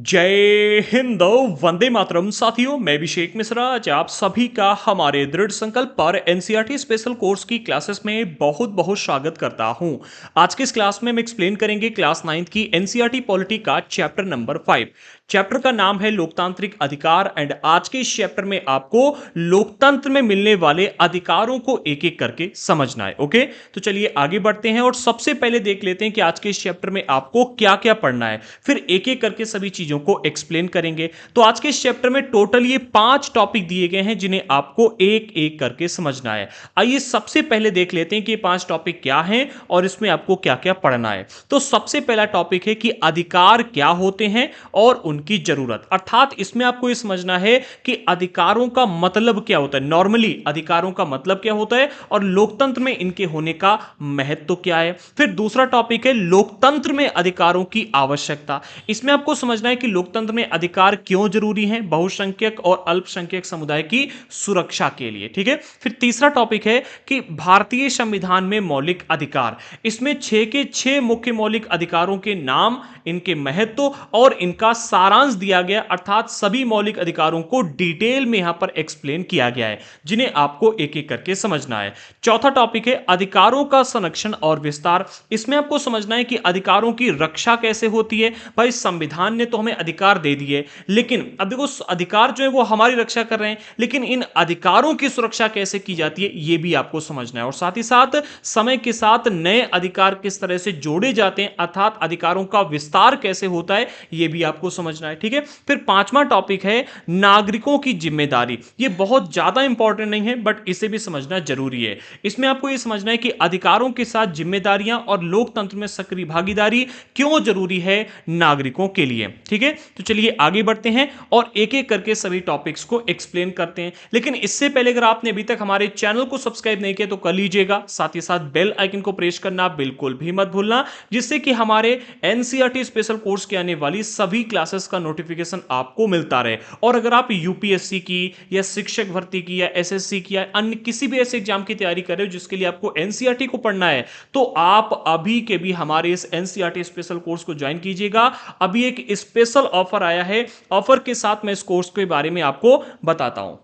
जय हिंद। वंदे मातरम। साथियों, मैं अभिषेक मिश्रा आज आप सभी का हमारे दृढ़ संकल्प पर एनसीईआरटी स्पेशल कोर्स की क्लासेस में बहुत बहुत स्वागत करता हूं। आज की इस क्लास में हम एक्सप्लेन करेंगे क्लास 9th की एनसीईआरटी पॉलिटी का चैप्टर नंबर 5। चैप्टर का नाम है लोकतांत्रिक अधिकार एंड आज के इस चैप्टर में आपको लोकतंत्र में मिलने वाले अधिकारों को एक एक करके समझना है। ओके, तो चलिए आगे बढ़ते हैं और सबसे पहले देख लेते हैं कि आज के इस चैप्टर में आपको क्या क्या पढ़ना है, फिर एक एक करके सभी चीजों को एक्सप्लेन करेंगे। तो आज के इस चैप्टर में टोटल ये 5 टॉपिक दिए गए हैं जिन्हें आपको एक एक करके समझना है। आइए सबसे पहले देख लेते हैं कि ये 5 टॉपिक क्या हैं और इसमें आपको क्या क्या पढ़ना है। तो सबसे पहला टॉपिक है कि अधिकार क्या होते हैं और उनकी जरूरत, अर्थात इसमें आपको यह समझना है कि अधिकारों का मतलब क्या होता है। नॉर्मली अधिकारों का मतलब क्या होता है और लोकतंत्र में इनके होने का महत्व क्या है। फिर दूसरा टॉपिक है लोकतंत्र में अधिकारों की आवश्यकता। इसमें आपको समझना है कि लोकतंत्र में अधिकार क्यों जरूरी है, बहुसंख्यक और अल्पसंख्यक समुदाय की सुरक्षा के लिए। ठीक है। फिर तीसरा टॉपिक है कि भारतीय संविधान में मौलिक अधिकार। इसमें 6 के 6 मुख्य मौलिक अधिकारों के नाम, इनके महत्व और इनका सारांश दिया गया, अर्थात सभी मौलिक अधिकारों को डिटेल में यहां पर एक्सप्लेन किया गया है जिन्हें आपको एक एक करके समझना है। चौथा टॉपिक है अधिकारों का संरक्षण और विस्तार। इसमें आपको समझना है कि अधिकारों की रक्षा कैसे होती है। भाई संविधान ने तो हमें अधिकार दे दिए, लेकिन अब देखो अधिकार जो है वो हमारी रक्षा कर रहे हैं, लेकिन इन अधिकारों की सुरक्षा कैसे की जाती है यह भी आपको समझना है। और साथ ही साथ समय के साथ नए अधिकार किस तरह से जोड़े जाते हैं, अर्थात अधिकारों का विस्तार कैसे होता है यह भी आपको समझना है। ठीक है। फिर पांचवा टॉपिक है नागरिकों की जिम्मेदारी। यह बहुत ज्यादा इंपॉर्टेंट नहीं है बट इसे भी समझना जरूरी है। इसमें आपको यह समझना है कि अधिकारों के साथ जिम्मेदारियां और लोकतंत्र में सक्रिय भागीदारी क्यों जरूरी है नागरिकों के लिए। ठीक है। तो चलिए आगे बढ़ते हैं और एक एक करके सभी टॉपिक्स को एक्सप्लेन करते हैं। लेकिन इससे पहले अगर आपने अभी तक हमारे चैनल को सब्सक्राइब नहीं किया तो कर लीजिएगा, साथ ही साथ बेल आइकन को प्रेस करना बिल्कुल भी मत भूलना, जिससे कि हमारे एनसीईआरटी स्पेशल कोर्स के आने वाली सभी क्लासेस का नोटिफिकेशन आपको मिलता रहे। और अगर आप यूपीएससी की या शिक्षक भर्ती की या एसएससी की या अन्य किसी भी ऐसे एग्जाम की तैयारी कर रहे हो जिसके लिए आपको एनसीईआरटी को पढ़ना है, तो आप अभी के भी हमारे इस एनसीईआरटी स्पेशल कोर्स को ज्वाइन कीजिएगा। अभी एक स्पेशल ऑफर आया है, ऑफर के साथ मैं इस कोर्स के बारे में आपको बताता हूं।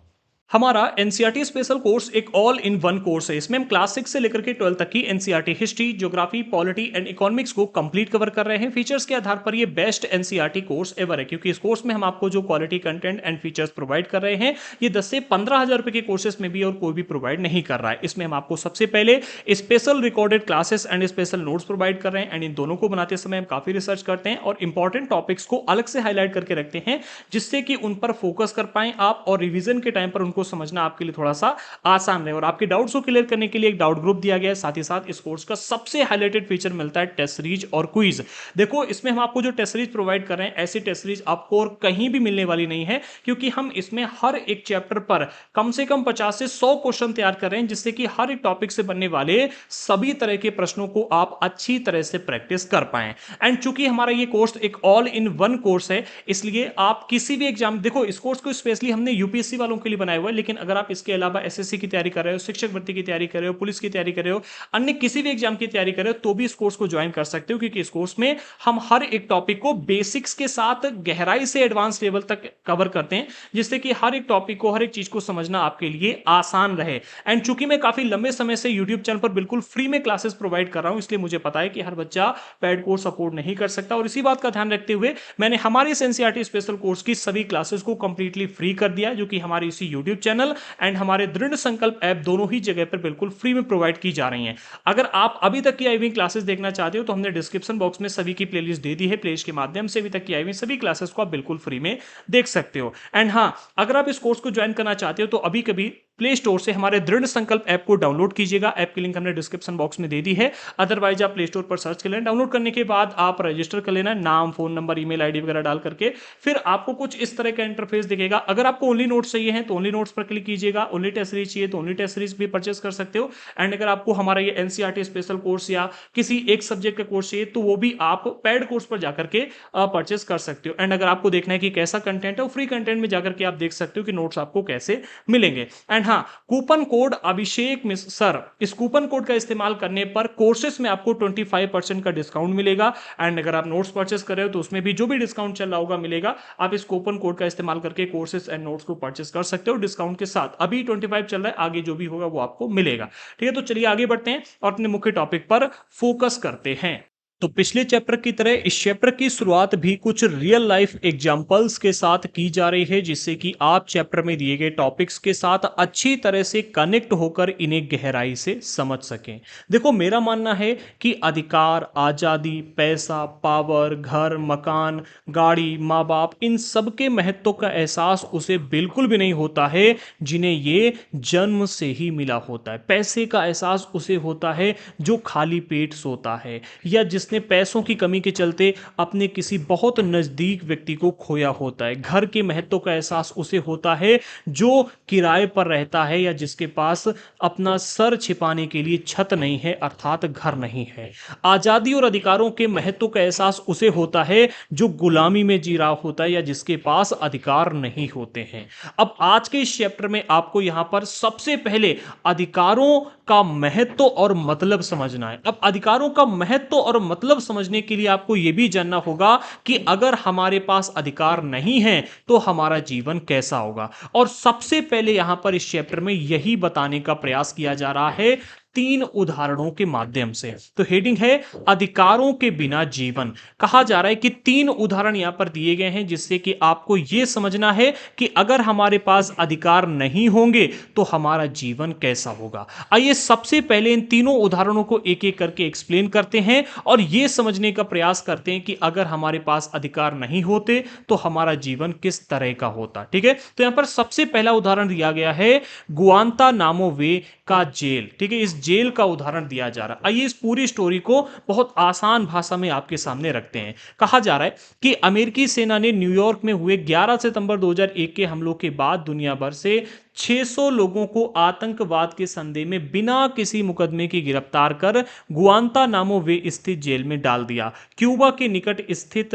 हमारा एनसीईआरटी स्पेशल कोर्स एक ऑल इन वन कोर्स है। इसमें हम क्लास 6 से लेकर के 12 तक की NCERT history, geography, polity and economics को कंप्लीट कवर कर रहे हैं। फीचर्स के आधार पर ये बेस्ट एनसीईआरटी कोर्स एवर है, क्योंकि इस कोर्स में हम आपको जो quality content and features provide कर रहे हैं ये 10 से 15,000 रुपए के कोर्सेस में भी और कोई भी प्रोवाइड नहीं कर रहा है। इसमें हम आपको सबसे पहले special recorded classes and special notes provide कर रहे हैं एंड इन दोनों को बनाते समय हम काफी रिसर्च करते हैं और इंपॉर्टेंट टॉपिक्स को अलग से हाईलाइट करके रखते हैं, जिससे कि उन पर फोकस कर पाए आप और रिवीजन के टाइम पर उनको समझना आपके लिए थोड़ा सा आसान रहे। और आपके डाउट्स को क्लियर करने के लिए एक डाउट ग्रुप दिया गया है। साथ ही साथ इस कोर्स का सबसे हाईलाइटेड फीचर मिलता है टेस्ट सीरीज और क्विज। देखो इसमें हम आपको जो टेस्ट सीरीज प्रोवाइड कर रहे हैं, ऐसी टेस्ट सीरीज आपको और कहीं भी मिलने वाली नहीं है, क्योंकि हम इसमें हर एक चैप्टर पर कम से कम 50 से 100 क्वेश्चन तैयार कर रहे हैं, जिससे कि हर एक टॉपिक से बनने वाले सभी तरह के प्रश्नों को आप अच्छी तरह से प्रैक्टिस कर पाए। एंड चूंकि हमारा ये कोर्स एक ऑल इन वन कोर्स है, इसलिए आप किसी भी एग्जाम, देखो इस कोर्स को स्पेशली हमने यूपीएससी वालों के लिए बनाया हुआ है, लेकिन अगर आप इसके अलावा एसएससी की तैयारी कर रहे हो, शिक्षक भर्ती की तैयारी कर रहे हो, पुलिस की तैयारी कर रहे हो, अन्य किसी भी एग्जाम की तैयारी कर रहे हो, तो भी इस कोर्स को ज्वाइन कर सकते हो, क्योंकि इस कोर्स में हम हर एक टॉपिक को बेसिक्स के साथ गहराई से एडवांस लेवल तक कवर करते हैं, जिससे कि हर एक टॉपिक को, हर एक चीज को समझना आपके लिए आसान रहे। एंड चूंकि मैं काफी लंबे समय से यूट्यूब चैनल पर बिल्कुल फ्री में क्लासेस प्रोवाइड कर रहा हूं, इसलिए मुझे पता है कि हर बच्चा पेड कोर्स अफोर्ड नहीं कर सकता, और इसी बात का ध्यान रखते हुए मैंने हमारे इस एनसीईआरटी स्पेशल कोर्स की सभी क्लासेस को कंप्लीटली फ्री कर दिया, जो कि हमारे इसी यूट्यूब चैनल एंड हमारे दृढ़ संकल्प ऐप दोनों ही जगह पर बिल्कुल फ्री में प्रोवाइड की जा रही हैं। अगर आप अभी तक की आई हुई क्लासेस देखना चाहते हो तो हमने डिस्क्रिप्शन बॉक्स में सभी की प्लेलिस्ट दे दी है, प्लेलिस्ट के माध्यम से अभी तक की आई हुई सभी क्लासेस को आप बिल्कुल फ्री में देख सकते हो। एंड हाँ, अगर आप इस कोर्स को ज्वाइन करना चाहते हो तो अभी कभी प्ले स्टोर से हमारे दृढ़ संकल्प ऐप को डाउनलोड कीजिएगा। ऐप की लिंक हमने डिस्क्रिप्शन बॉक्स में दे दी है, अदरवाइज आप प्ले स्टोर पर सर्च कर लेना। डाउनलोड करने के बाद आप रजिस्टर कर लेना, नाम, फोन नंबर, ईमेल आईडी वगैरह डाल करके, फिर आपको कुछ इस तरह का इंटरफेस दिखेगा। अगर आपको ओनली नोट्स चाहिए हैं तो ओनली नोट्स पर क्लिक कीजिएगा, ओनली टेस्ट सीरीज चाहिए तो ओनली टेस्ट सीरीज भी परचेस कर सकते हो। एंड अगर आपको हमारा ये एनसीईआरटी स्पेशल कोर्स या किसी एक सब्जेक्ट का कोर्स चाहिए तो वो भी आप पेड कोर्स पर जाकर के परचेस कर सकते हो। एंड अगर आपको देखना है कि कैसा कंटेंट है, वो फ्री कंटेंट में जाकर के आप देख सकते हो कि नोट्स आपको कैसे मिलेंगे। एंड हाँ, कूपन कोड अभिषेक मिस सर, इस कूपन कोड का इस्तेमाल करने पर कोर्सेस में आपको 25% का डिस्काउंट मिलेगा। एंड अगर आप नोट्स परचेस कर रहे हो तो उसमें भी जो भी डिस्काउंट चल रहा होगा मिलेगा। आप इस कूपन कोड का इस्तेमाल करके कोर्सेस एंड नोट्स को परचेस कर सकते हो डिस्काउंट के साथ। अभी 25 चल रहा है, आगे जो भी होगा वो आपको मिलेगा। ठीक है, तो चलिए आगे बढ़ते हैं और अपने मुख्य टॉपिक पर फोकस करते हैं। तो पिछले चैप्टर की तरह इस चैप्टर की शुरुआत भी कुछ रियल लाइफ एग्जांपल्स के साथ की जा रही है, जिससे कि आप चैप्टर में दिए गए टॉपिक्स के साथ अच्छी तरह से कनेक्ट होकर इन्हें गहराई से समझ सकें। देखो, मेरा मानना है कि अधिकार, आज़ादी, पैसा, पावर, घर, मकान, गाड़ी, माँ बाप, इन सब के महत्व का एहसास उसे बिल्कुल भी नहीं होता है जिन्हें ये जन्म से ही मिला होता है। पैसे का एहसास उसे होता है जो खाली पेट सोता है, या जिसने पैसों की कमी के चलते अपने किसी बहुत नजदीक व्यक्ति को खोया होता है। घर के महत्व का एहसास उसे होता है जो किराए पर रहता है, या जिसके पास अपना सर छिपाने के लिए छत नहीं है, अर्थात घर नहीं है। आजादी और अधिकारों के महत्व का एहसास उसे होता है जो गुलामी में जी रहा होता है, या जिसके पास अधिकार नहीं होते हैं। अब आज के इस चैप्टर में आपको यहां पर सबसे पहले अधिकारों का महत्व और मतलब समझना है। अब अधिकारों का महत्व और मतलब समझने के लिए आपको यह भी जानना होगा कि अगर हमारे पास अधिकार नहीं है तो हमारा जीवन कैसा होगा। और सबसे पहले यहां पर इस चैप्टर में यही बताने का प्रयास किया जा रहा है 3 उदाहरणों के माध्यम से। तो हेडिंग है अधिकारों के बिना जीवन। कहा जा रहा है कि 3 उदाहरण यहां पर दिए गए हैं, जिससे कि आपको यह समझना है कि अगर हमारे पास अधिकार नहीं होंगे तो हमारा जीवन कैसा होगा। आइए सबसे पहले इन तीनों उदाहरणों को एक एक करके एक्सप्लेन करते हैं और यह समझने का प्रयास करते हैं कि अगर हमारे पास अधिकार नहीं होते तो हमारा जीवन किस तरह का होता। ठीक है, तो यहां पर सबसे पहला उदाहरण दिया गया है गुआंतानामो वे का जेल। ठीक है, इस जेल का उदाहरण दिया जा रहा है। आइए इस पूरी स्टोरी को बहुत आसान भाषा में आपके सामने रखते हैं। कहा जा रहा है कि अमेरिकी सेना ने न्यूयॉर्क में हुए 11 सितंबर 2001 के हमलों के बाद दुनिया भर से 600 लोगों को आतंकवाद के संदेह में बिना किसी मुकदमे की गिरफ्तार कर गुआंतानामो वे स्थित जेल में डाल दिया। क्यूबा के निकट स्थित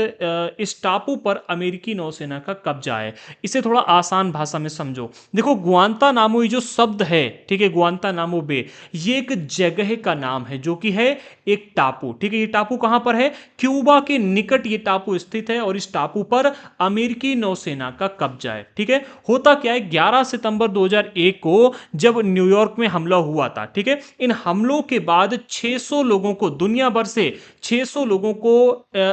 इस टापू पर अमेरिकी नौसेना का कब्जा है। इसे थोड़ा आसान भाषा में समझो। देखो, गुआंतानामो ये जो शब्द है, ठीक है, गुआंतानामो बे, ये एक जगह का नाम है जो कि है एक टापू। ठीक है, ये टापू कहां पर है? क्यूबा के निकट ये टापू स्थित है और इस टापू पर अमेरिकी नौसेना का कब्जा है। ठीक है, होता क्या है, 11 सितंबर 2001 को जब न्यूयॉर्क में हमला हुआ था, ठीक है, इन हमलों के बाद 600 लोगों को, दुनिया भर से 600 लोगों को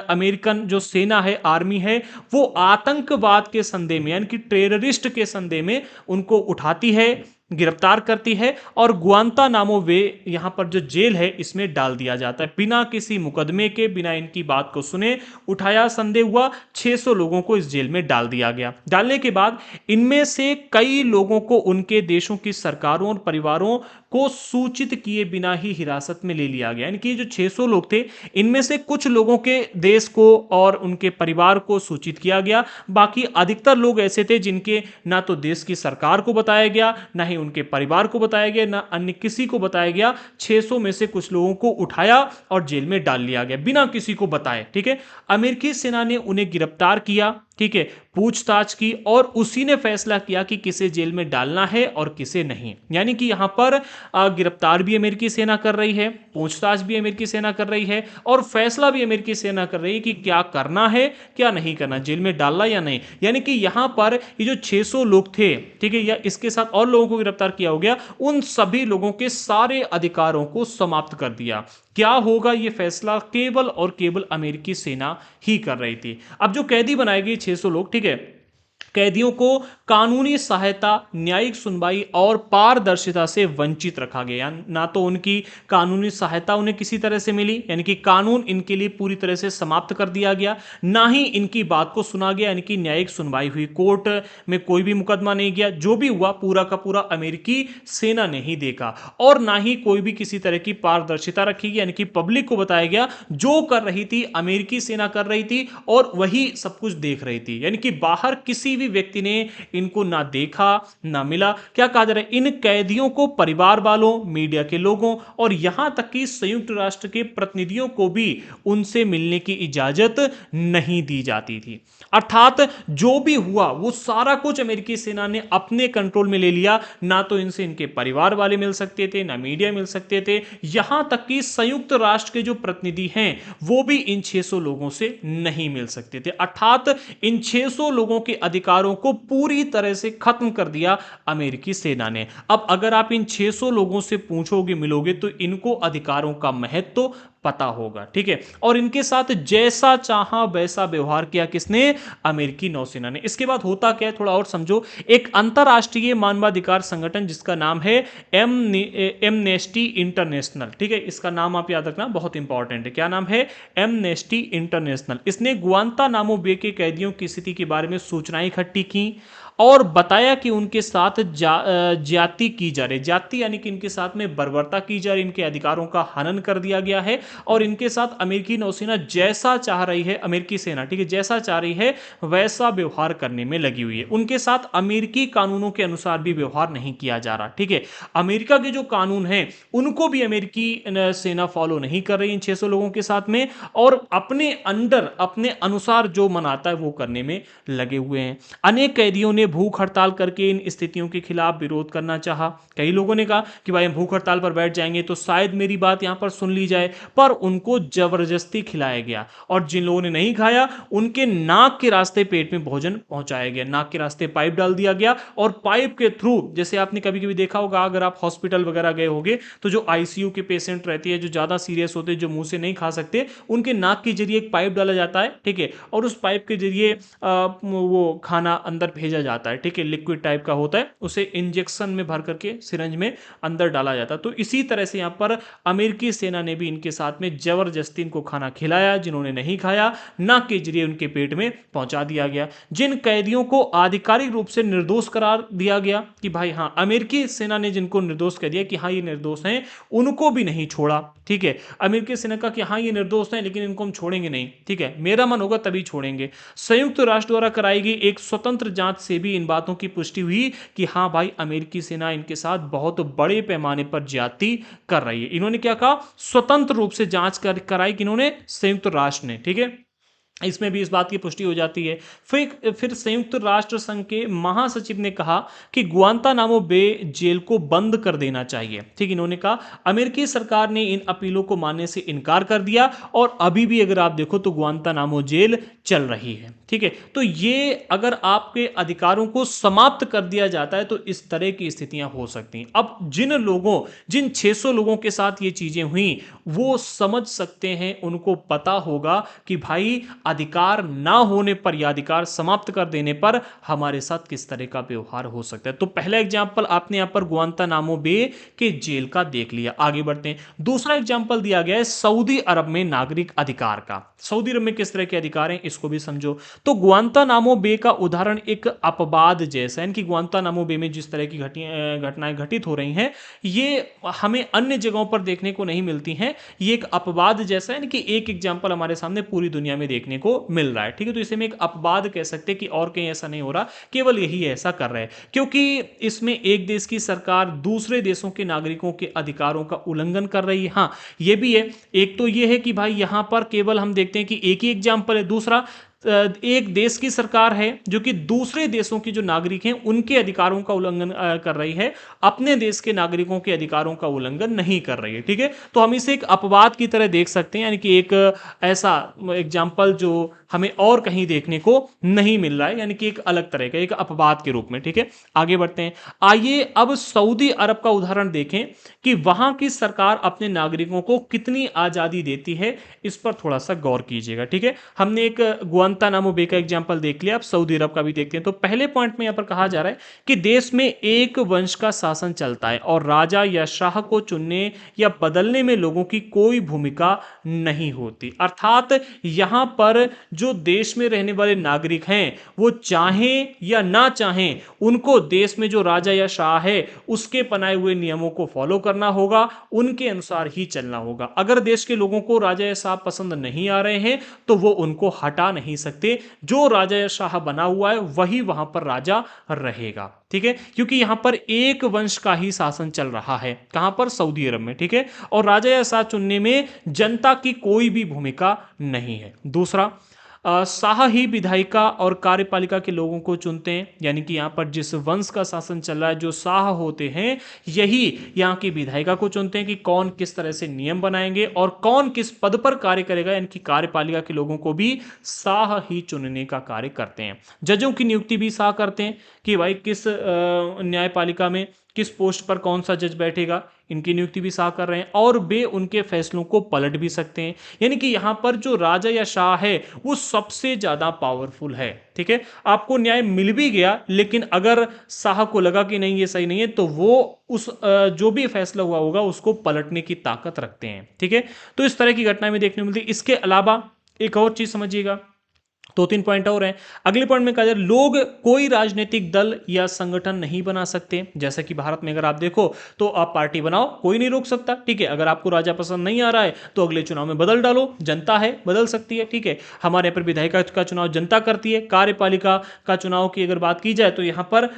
अमेरिकन जो सेना है, आर्मी है, वो आतंकवाद के संदेह में, यानी कि टेररिस्ट के संदेह में उनको उठाती है, गिरफ्तार करती है और गुआंतानामो वे यहां पर जो जेल है इसमें डाल दिया जाता है। बिना किसी मुकदमे के, बिना इनकी बात को सुने, उठाया, संदेह हुआ, 600 लोगों को इस जेल में डाल दिया गया। डालने के बाद इनमें से कई लोगों को उनके देशों की सरकारों और परिवारों को सूचित किए बिना ही हिरासत में ले लिया गया। यानी कि जो 600 लोग थे, इनमें से कुछ लोगों के देश को और उनके परिवार को सूचित किया गया। बाकी अधिकतर लोग ऐसे थे जिनके ना तो देश की सरकार को बताया गया, ना ही उनके परिवार को बताया गया, ना अन्य किसी को बताया गया। 600 में से कुछ लोगों को उठाया और जेल में डाल लिया गया बिना किसी को बताए। ठीक है, अमेरिकी सेना ने उन्हें गिरफ्तार किया, ठीक है, पूछताछ की और उसी ने फैसला किया कि किसे जेल में डालना है और किसे नहीं। यानी कि यहां पर गिरफ्तार भी अमेरिकी सेना कर रही है, पूछताछ भी अमेरिकी सेना कर रही है और फैसला भी अमेरिकी सेना कर रही है कि क्या करना है, क्या नहीं करना, जेल में डालना या नहीं। यानी कि यहां पर ये जो 600 लोग थे, ठीक है, या इसके साथ और लोगों को गिरफ्तार किया हो गया, उन सभी लोगों के सारे अधिकारों को समाप्त कर दिया। क्या होगा, यह फैसला केवल और केवल अमेरिकी सेना ही कर रही थी। अब जो कैदी बनाए गए 600 लोग, ठीक है, कैदियों को कानूनी सहायता, न्यायिक सुनवाई और पारदर्शिता से वंचित रखा गया। ना तो उनकी कानूनी सहायता उन्हें किसी तरह से मिली, यानी कि कानून इनके लिए पूरी तरह से समाप्त कर दिया गया, ना ही इनकी बात को सुना गया, यानी कि न्यायिक सुनवाई हुई, कोर्ट में कोई भी मुकदमा नहीं गया। जो भी हुआ पूरा का पूरा अमेरिकी सेना ने ही देखा और ना ही कोई भी किसी तरह की पारदर्शिता रखी गई, यानी कि पब्लिक को बताया गया जो कर रही थी अमेरिकी सेना कर रही थी और वही सब कुछ देख रही थी। यानी कि बाहर किसी भी व्यक्ति ने इनको ना देखा ना मिला। क्या कहा जा रहा है, इन कैदियों को परिवार वालों, मीडिया के लोगों और यहां तक कि संयुक्त राष्ट्र के प्रतिनिधियों को भी उनसे मिलने की इजाजत नहीं दी जाती थी। अर्थात जो भी हुआ वो सारा कुछ अमेरिकी सेना ने अपने कंट्रोल में ले लिया। ना तो इनसे इनके परिवार वाले मिल सकते थे, ना मीडिया मिल सकते थे, यहां तक कि संयुक्त राष्ट्र के जो प्रतिनिधि हैं वो भी इन 600 लोगों से नहीं मिल सकते थे। अर्थात इन 600 लोगों के अधिकारों को पूरी तरह से खत्म कर दिया अमेरिकी सेना ने। अब अगर आप इन 600 लोगों से पूछोगे, मिलोगे, तो इनको अधिकारों का महत्व पता होगा, ठीक है। और इनके साथ जैसा चाहा वैसा व्यवहार किया किसने, अमेरिकी नौसेना ने। इसके बाद होता क्या है थोड़ा और समझो। एक अंतरराष्ट्रीय मानवाधिकार संगठन जिसका नाम है एमनेस्टी इंटरनेशनल, ठीक है, इसका नाम आप याद रखना, बहुत इंपॉर्टेंट है। क्या नाम है, एमनेस्टी इंटरनेशनल। इसने गुआंतानामो बे के कैदियों की स्थिति के बारे में सूचनाएं इकट्ठी की और बताया कि उनके साथ जाति की जा रही, जाति यानी कि इनके साथ में बर्बरता की जा रही, इनके अधिकारों का हनन कर दिया गया है और इनके साथ अमेरिकी नौसेना जैसा चाह रही है, अमेरिकी सेना, ठीक है, जैसा चाह रही है वैसा व्यवहार करने में लगी हुई है। उनके साथ अमेरिकी कानूनों के अनुसार भी व्यवहार नहीं किया जा रहा, ठीक है। अमेरिका के जो कानून हैं उनको भी अमेरिकी सेना फॉलो नहीं कर रही इन 600 लोगों के साथ में, और अपने अंडर, अपने अनुसार जो मनाता है वो करने में लगे हुए हैं। अनेक कैदियों ने भूख हड़ताल करके इन स्थितियों के खिलाफ विरोध करना चाहा। कई लोगों ने कहा कि भाई हम भूख हड़ताल पर बैठ जाएंगे तो शायद मेरी बात यहां पर सुन ली जाए, पर उनको जबरदस्ती खिलाया गया और जिन लोगों ने नहीं खाया उनके नाक के रास्ते पेट में भोजन पहुंचाया गया। नाक के रास्ते पाइप डाल दिया गया और पाइप के थ्रू, जैसे आपने कभी कभी देखा होगा अगर आप हॉस्पिटल वगैरह गए होंगे, तो जो आईसीयू के पेशेंट रहते हैं जो ज्यादा सीरियस होते हैं, जो मुंह से नहीं खा सकते, उनके नाक के जरिए एक पाइप डाला जाता है, ठीक है, और उस पाइप के जरिए वो खाना अंदर भेजा जाता है, ठीक है, लिक्विड टाइप का होता है, उसे इंजेक्शन में भर करके सिरंज में अंदर डाला जाता है। तो इसी तरह से यहां पर अमेरिकी सेना ने भी इनके साथ में जबरदस्ती इनको खाना खिलाया, जिन्होंने नहीं खाया नाक के जरिए उनके पेट में पहुंचा दिया गया। जिन कैदियों को आधिकारिक रूप से निर्दोष करार दिया गया कि भाई हाँ, अमेरिकी सेना ने जिनको निर्दोष कह दिया कि हाँ ये निर्दोष हैं, उनको भी नहीं छोड़ा, ठीक है। अमेरिकी सेना का कि हाँ ये निर्दोष हैं लेकिन इनको हम छोड़ेंगे नहीं, ठीक है, मेरा मन होगा तभी छोड़ेंगे। संयुक्त राष्ट्र द्वारा कराई गई एक स्वतंत्र जांच से भी इन बातों की पुष्टि हुई कि हाँ भाई अमेरिकी सेना इनके साथ बहुत बड़े पैमाने पर ज्यादती कर रही है। इन्होंने क्या कहा, स्वतंत्र रूप से जांच कराई, किन्होंने, संयुक्त राष्ट्र ने, ठीक है। इसमें भी इस बात की पुष्टि हो जाती है। फिर संयुक्त राष्ट्र संघ के महासचिव ने कहा कि गुआंतानामो बे जेल को बंद कर देना चाहिए, ठीक। इन्होंने कहा अमेरिकी सरकार ने इन अपीलों को मानने से इनकार कर दिया और अभी भी अगर आप देखो तो गुआंतानामो जेल चल रही है, ठीक है। तो ये अगर आपके अधिकारों को समाप्त कर दिया जाता है तो इस तरह की स्थितियां हो सकती हैं। अब जिन 600 लोगों के साथ ये चीजें हुई वो समझ सकते हैं, उनको पता होगा कि भाई अधिकार ना होने पर या अधिकार समाप्त कर देने पर हमारे साथ किस तरह का व्यवहार हो सकता है। तो पहला एग्जांपल आपने यहां पर गुआंतानामो बे के जेल का देख लिया। आगे बढ़ते हैं, दूसरा एग्जांपल दिया गया है सऊदी अरब में नागरिक अधिकार का। सऊदी अरब में किस तरह के अधिकार हैं इसको भी समझो। तो गुआंतानामो बे का उदाहरण एक अपवाद जैसा है कि गुआंतानामो बे में जिस तरह की घटनाएं घटित हो रही हैं ये हमें अन्य जगहों पर देखने को नहीं मिलती हैं। ये एक अपवाद जैसा है कि एक एग्जांपल हमारे सामने पूरी दुनिया में देखने को मिल रहा है, ठीक है। तो इसे हम एक अपवाद कह सकते हैं कि और कहीं ऐसा नहीं हो रहा, केवल यही ऐसा कर रहे हैं, क्योंकि इसमें एक देश की सरकार दूसरे देशों के नागरिकों के अधिकारों का उल्लंघन कर रही है। हाँ ये भी है, एक तो ये है कि भाई यहां पर केवल हम देखते हैं कि एक ही एग्जांपल है। दूसरा, एक देश की सरकार है जो कि दूसरे देशों के जो नागरिक हैं उनके अधिकारों का उल्लंघन कर रही है, अपने देश के नागरिकों के अधिकारों का उल्लंघन नहीं कर रही है, ठीक है। तो हम इसे एक अपवाद की तरह देख सकते हैं, यानी कि एक ऐसा एग्जाम्पल जो हमें और कहीं देखने को नहीं मिल रहा है, यानी कि एक अलग तरह का एक अपवाद के रूप में, ठीक है। आगे बढ़ते हैं, आइए अब सऊदी अरब का उदाहरण देखें कि वहां की सरकार अपने नागरिकों को कितनी आजादी देती है, इस पर थोड़ा सा गौर कीजिएगा, ठीक है। हमने एक गुआंतानामो बे का एग्जांपल देख लिया, अब सऊदी अरब का भी देखते हैं। तो पहले पॉइंट में यहां पर कहा जा रहा है कि देश में एक वंश का शासन चलता है और राजा या शाह को चुनने या बदलने में लोगों की कोई भूमिका नहीं होती। अर्थात यहां पर जो देश में रहने वाले नागरिक हैं वो चाहें या ना चाहें उनको देश में जो राजा या शाह है उसके बनाए हुए नियमों को फॉलो करना होगा, उनके अनुसार ही चलना होगा। अगर देश के लोगों को राजा या शाह पसंद नहीं आ रहे हैं तो वो उनको हटा नहीं सकते। जो राजा या शाह बना हुआ है वही वहां पर राजा रहेगा। ठीक है, क्योंकि यहां पर एक वंश का ही शासन चल रहा है। कहां पर? सऊदी अरब में। ठीक है, और राजा या शाह चुनने में जनता की कोई भी भूमिका नहीं है। दूसरा, शाह ही विधायिका और कार्यपालिका के लोगों को चुनते हैं, यानी कि यहाँ पर जिस वंश का शासन चल रहा है, जो शाह होते हैं, यही यहाँ की विधायिका को चुनते हैं कि कौन किस तरह से नियम बनाएंगे और कौन किस पद पर कार्य करेगा। यानी कि कार्यपालिका के लोगों को भी शाह ही चुनने का कार्य करते हैं। जजों की नियुक्ति भी शाह करते हैं कि भाई किस न्यायपालिका में किस पोस्ट पर कौन सा जज बैठेगा, इनकी नियुक्ति भी शाह कर रहे हैं और वे उनके फैसलों को पलट भी सकते हैं। यानी कि यहां पर जो राजा या शाह है वो सबसे ज्यादा पावरफुल है। ठीक है, आपको न्याय मिल भी गया लेकिन अगर शाह को लगा कि नहीं ये सही नहीं है तो वो उस जो भी फैसला हुआ होगा उसको पलटने की ताकत रखते हैं। ठीक है, तो इस तरह की घटनाएं में देखने को मिलती है। इसके अलावा एक और चीज समझिएगा, दो तीन पॉइंट और हैं। अगले पॉइंट में कहा जाए लोग कोई राजनीतिक दल या संगठन नहीं बना सकते। जैसे कि भारत में अगर आप देखो तो आप पार्टी बनाओ, कोई नहीं रोक सकता। ठीक है, अगर आपको राजा पसंद नहीं आ रहा है तो अगले चुनाव में बदल डालो, जनता है बदल सकती है। ठीक है, हमारे यहाँ पर विधायिका का चुनाव जनता करती है। कार्यपालिका का चुनाव की अगर बात की जाए तो यहाँ पर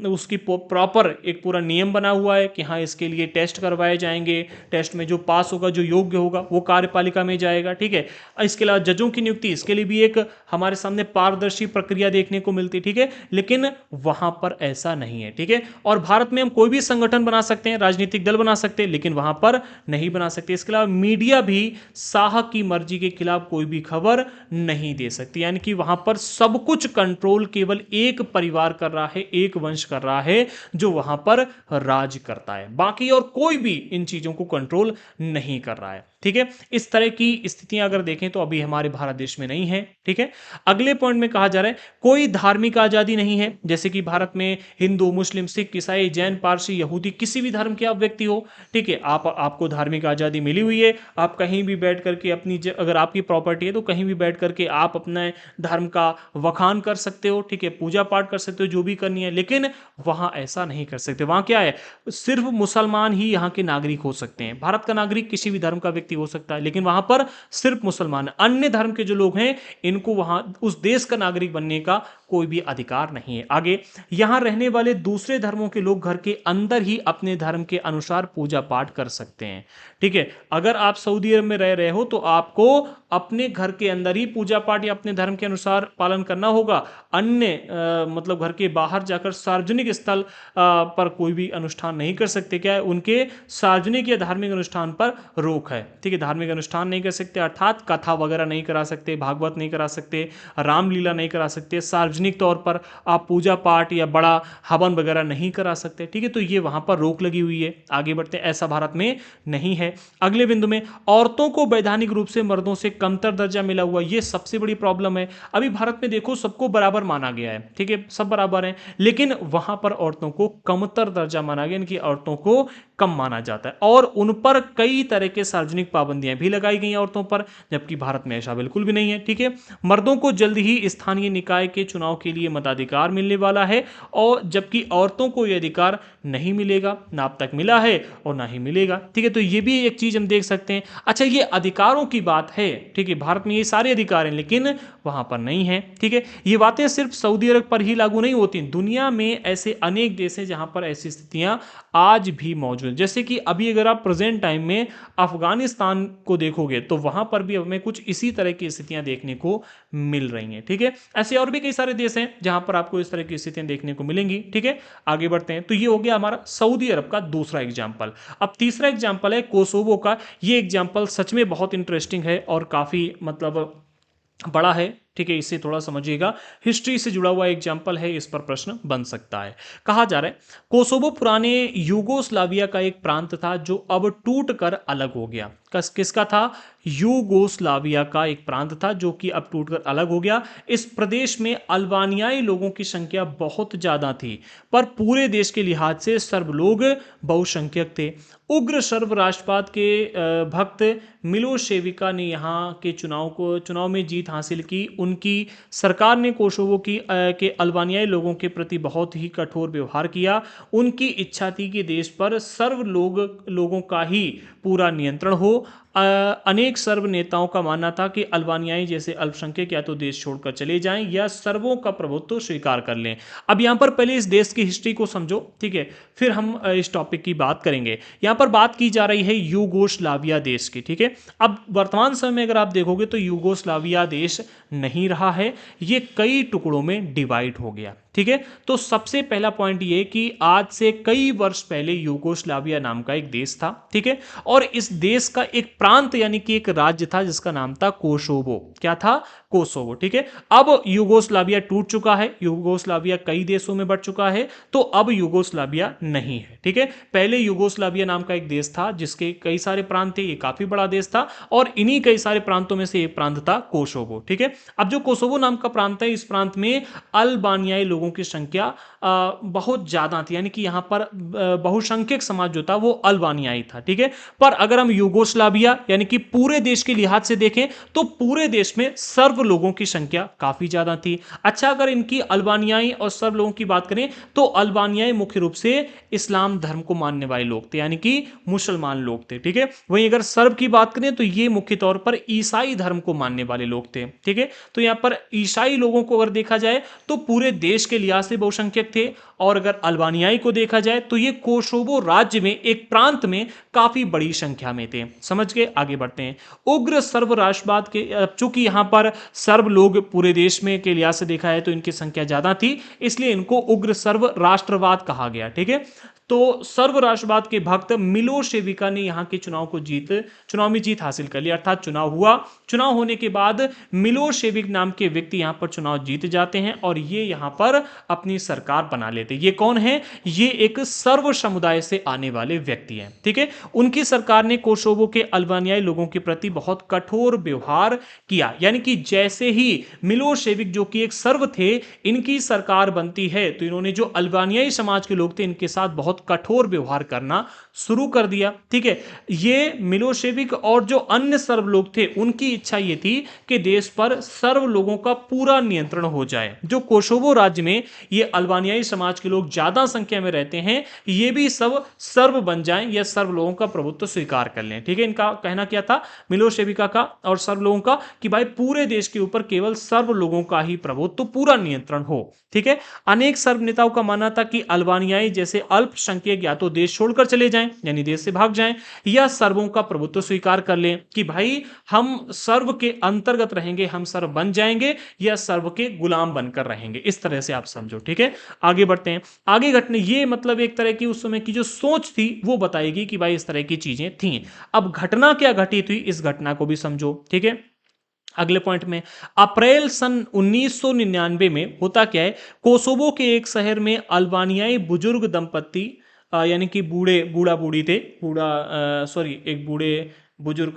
उसकी प्रॉपर एक पूरा नियम बना हुआ है कि हाँ इसके लिए टेस्ट करवाए जाएंगे, टेस्ट में जो पास होगा, जो योग्य होगा वो कार्यपालिका में जाएगा। ठीक है, इसके अलावा जजों की नियुक्ति, इसके लिए भी एक हमारे सामने पारदर्शी प्रक्रिया देखने को मिलती। ठीक है, लेकिन वहां पर ऐसा नहीं है। ठीक है, और भारत में हम कोई भी संगठन बना सकते हैं, राजनीतिक दल बना सकते हैं, लेकिन वहां पर नहीं बना सकते। इसके अलावा मीडिया भी शाह की मर्जी के खिलाफ कोई भी खबर नहीं दे सकती। यानी कि वहां पर सब कुछ कंट्रोल केवल एक परिवार कर रहा है, एक वंश कर रहा है जो वहां पर राज करता है, बाकी और कोई भी इन चीजों को कंट्रोल नहीं कर रहा है। ठीक है, इस तरह की स्थितियां अगर देखें तो अभी हमारे भारत देश में नहीं है। ठीक है, अगले पॉइंट में कहा जा रहा है कोई धार्मिक आजादी नहीं है। जैसे कि भारत में हिंदू, मुस्लिम, सिख, ईसाई, जैन, पारसी, यहूदी, किसी भी धर्म के आप व्यक्ति हो, ठीक है, आपको धार्मिक आजादी मिली हुई है। आप कहीं भी बैठ करके अपनी अगर आपकी प्रॉपर्टी है तो कहीं भी बैठ करके आप अपने धर्म का वखान कर सकते हो। ठीक है, पूजा पाठ कर सकते हो, जो भी करनी है, लेकिन वहां ऐसा नहीं कर सकते। वहां क्या है, सिर्फ मुसलमान ही यहाँ के नागरिक हो सकते हैं। भारत का नागरिक किसी भी धर्म का व्यक्ति हो सकता है, लेकिन वहां पर सिर्फ मुसलमान, अन्य धर्म के जो लोग हैं इनको वहां उस देश का नागरिक बनने का कोई भी अधिकार नहीं है। आगे, यहां रहने वाले दूसरे धर्मों के लोग घर के अंदर ही अपने धर्म के अनुसार पूजा पाठ कर सकते हैं। ठीक है, अगर आप सऊदी अरब में रह रहे हो तो आपको अपने घर के अंदर ही पूजा पाठ या अपने धर्म के अनुसार पालन करना होगा। अन्य मतलब घर के बाहर जाकर सार्वजनिक स्थल पर कोई भी अनुष्ठान नहीं कर सकते। क्या है, उनके सार्वजनिक या धार्मिक अनुष्ठान पर रोक है। ठीक है, धार्मिक अनुष्ठान नहीं कर सकते, अर्थात कथा वगैरह नहीं करा सकते, भागवत नहीं करा सकते, रामलीला नहीं करा सकते, सार्वजनिक तौर पर आप पूजा पाठ या बड़ा हवन वगैरह नहीं करा सकते। ठीक है, तो ये वहां पर रोक लगी हुई है। आगे बढ़ते, ऐसा भारत में नहीं है। अगले बिंदु में, औरतों को वैधानिक रूप से मर्दों से कमतर दर्जा मिला हुआ, ये सबसे बड़ी प्रॉब्लम है। अभी भारत में देखो सबको बराबर माना गया है। ठीक है, सब बराबर हैं, लेकिन वहां पर औरतों को कमतर दर्जा माना गया, इनकी औरतों को कम माना जाता है और उन पर कई तरह के सार्वजनिक पाबंदियां भी लगाई गई औरतों पर, जबकि भारत में ऐसा बिल्कुल भी नहीं है। ठीक है, मर्दों को जल्द ही स्थानीय निकाय के चुनाव के लिए मताधिकार मिलने वाला है, और जबकि औरतों को यह अधिकार नहीं मिलेगा, ना अब तक मिला है और ना ही मिलेगा। ठीक है, तो ये भी एक चीज हम देख सकते हैं। अच्छा, ये अधिकारों की बात है। ठीक है, भारत में ये सारे अधिकार हैं लेकिन वहां पर नहीं है। ठीक है, ये बातें सिर्फ सऊदी अरब पर ही लागू नहीं होती, दुनिया में ऐसे अनेक देश हैं जहां पर ऐसी स्थितियां आज भी मौजूद हैं। जैसे कि अभी अगर आप प्रेजेंट टाइम में अफगानिस्तान को देखोगे तो वहां पर भी हमें कुछ इसी तरह की स्थितियां देखने को मिल रही हैं। ठीक है, ऐसे और भी कई सारे देश हैं जहां पर आपको इस तरह की स्थितियां देखने को मिलेंगी। ठीक है, आगे बढ़ते हैं। तो ये हो गया हमारा सऊदी अरब का दूसरा एग्जाम्पल। अब तीसरा एग्जाम्पल है कोसोवो का। ये एग्जाम्पल सच में बहुत इंटरेस्टिंग है और काफी मतलब बड़ा है। ठीक है, इसे थोड़ा समझिएगा, हिस्ट्री से जुड़ा हुआ एग्जाम्पल है, इस पर प्रश्न बन सकता है। कहा जा रहा है कोसोवो पुराने यूगोस्लाविया का एक प्रांत था जो अब टूट कर अलग हो गया। किसका था? यूगोस्लाविया का एक प्रांत था जो कि अब टूटकर अलग हो गया। इस प्रदेश में अल्बानियाई लोगों की संख्या बहुत ज्यादा थी, पर पूरे देश के लिहाज से सर्ब लोग बहुसंख्यक थे। उग्र सर्ब राष्ट्रवाद के भक्त मिलोशेविका ने यहाँ के चुनाव में जीत हासिल की। उनकी सरकार ने कोसोवो के अल्बानियाई लोगों के प्रति बहुत ही कठोर व्यवहार किया। उनकी इच्छा थी कि देश पर सर्व लोगों का ही पूरा नियंत्रण हो। अनेक सर्व नेताओं का मानना था कि अल्बानियाई जैसे अल्पसंख्यक या तो देश छोड़कर चले जाएं या सर्वों का प्रभुत्व स्वीकार कर लें। अब यहाँ पर पहले इस देश की हिस्ट्री को समझो, ठीक है, फिर हम इस टॉपिक की बात करेंगे। यहाँ पर बात की जा रही है यूगोस्लाविया देश की, ठीक है। अब वर्तमान समय में अगर आप देखोगे तो यूगोस्लाविया देश नहीं रहा है, ये कई टुकड़ों में डिवाइड हो गया, ठीक है। तो सबसे पहला पॉइंट ये कि आज से कई वर्ष पहले यूगोस्लाविया नाम का एक देश था, ठीक है, और इस देश का एक प्रांत यानी कि एक राज्य था जिसका नाम था कोसोवो। क्या था? कोसोवो, ठीक है। अब यूगोस्लाविया टूट चुका है, यूगोस्लाविया कई देशों में बढ़ चुका है, तो अब यूगोस्लाविया नहीं है, ठीक है। पहले यूगोस्लाविया नाम का एक देश था जिसके कई सारे प्रांत थे, ये काफी बड़ा देश था, और इन्हीं कई सारे प्रांतों में से एक प्रांत था कोसोवो, ठीक है। अब जो कोसोवो नाम का प्रांत है, इस प्रांत में अल्बानियाई लोगों की संख्या बहुत ज्यादा थी, यानी कि यहां पर बहुसंख्यक समाज जो था वो अल्बानियाई था, ठीक है। पर अगर हम यूगोस्लाविया यानी कि पूरे देश के लिहाज से देखें तो पूरे देश में सर्व लोगों की संख्या काफी ज्यादा थी। अच्छा, अगर इनकी अल्बानियाई और सर्व लोगों की बात करें तो अल्बानियाई मुख्य रूप से इस्लाम धर्म को मानने वाले लोग थे, यानी कि मुसलमान लोग थे, ठीक है। वहीं अगर सर्व की बात करें तो ये मुख्य तौर पर ईसाई धर्म को मानने वाले लोग थे, ठीक है। तो यहां पर ईसाई लोगों को अगर देखा जाए तो पूरे देश के लिहाज से बहुसंख्यक थे, और अगर अल्बानियाई को देखा जाए तो ये कोसोवो राज्य में एक प्रांत में काफी बड़ी संख्या में थे। समझ के आगे बढ़ते हैं। उग्र सर्व राष्ट्रवाद के, चूंकि यहां पर सर्व लोग पूरे देश में के लिहाज से देखा है तो इनकी संख्या ज्यादा थी, इसलिए इनको उग्र सर्व राष्ट्रवाद कहा गया, ठीक है। तो सर्व राष्ट्रवाद के भक्त मिलोशेविका ने यहां के चुनाव में जीत हासिल कर ली, अर्थात चुनाव हुआ। चुनाव होने के बाद मिलोशेविक नाम के व्यक्ति यहां पर चुनाव जीत जाते हैं और ये यहां पर अपनी सरकार बना लेते हैं। ये कौन है? ये एक सर्व समुदाय से आने वाले व्यक्ति हैं, ठीक है। उनकी सरकार ने कोसोवो के अल्बानियाई लोगों के प्रति बहुत कठोर व्यवहार किया, यानी कि जैसे ही मिलोशेविक जो कि एक सर्व थे, इनकी सरकार बनती है तो इन्होंने जो अल्बानियाई समाज के लोग थे इनके साथ बहुत कठोर व्यवहार करना शुरू कर दिया, ठीक है। ये मिलोशेविक और जो अन्य सर्व लोग थे उनकी इच्छा ये थी कि देश पर सर्व लोगों का पूरा नियंत्रण हो जाए। जो कोसोवो राज्य में ये अल्बानियाई समाज के लोग ज्यादा संख्या में रहते हैं, ये भी सब सर्व बन जाएं या सर्व लोगों का प्रभुत्व स्वीकार कर लें, ठीक है। इनका कहना क्या था, मिलोशेविका का और सर्व लोगों का, कि भाई पूरे देश के ऊपर केवल सर्व लोगों का ही प्रभुत्व, पूरा नियंत्रण हो, ठीक है। अनेक सर्व नेताओं का मानना था कि अल्बानियाई जैसे अल्पसंख्यक या तो देश छोड़कर चले जाएं यानी देश से भाग जाएं, या सर्वों का प्रभुत्व स्वीकार कर लें कि भाई हम सर्व के अंतर्गत रहेंगे, हम सर्व बन जाएंगे या सर्व के गुलाम बनकर रहेंगे। इस तरह से आप समझो, ठीक है। आगे बढ़ते हैं। आगे घटने, ये मतलब एक तरह की उस समय की जो सोच थी वो बताएगी कि भाई इस तरह की चीजें थी। अब घटना क्या घटी थी, इस घटना को भी समझो, ठीक है। अगले पॉइंट में, अप्रैल सन 1999 में होता क्या है, कोसोवो के एक शहर में अल्बानियाई बुजुर्ग दंपत्ति, यानी कि बूढ़ा बूढ़ी थे, एक बूढ़े बुजुर्ग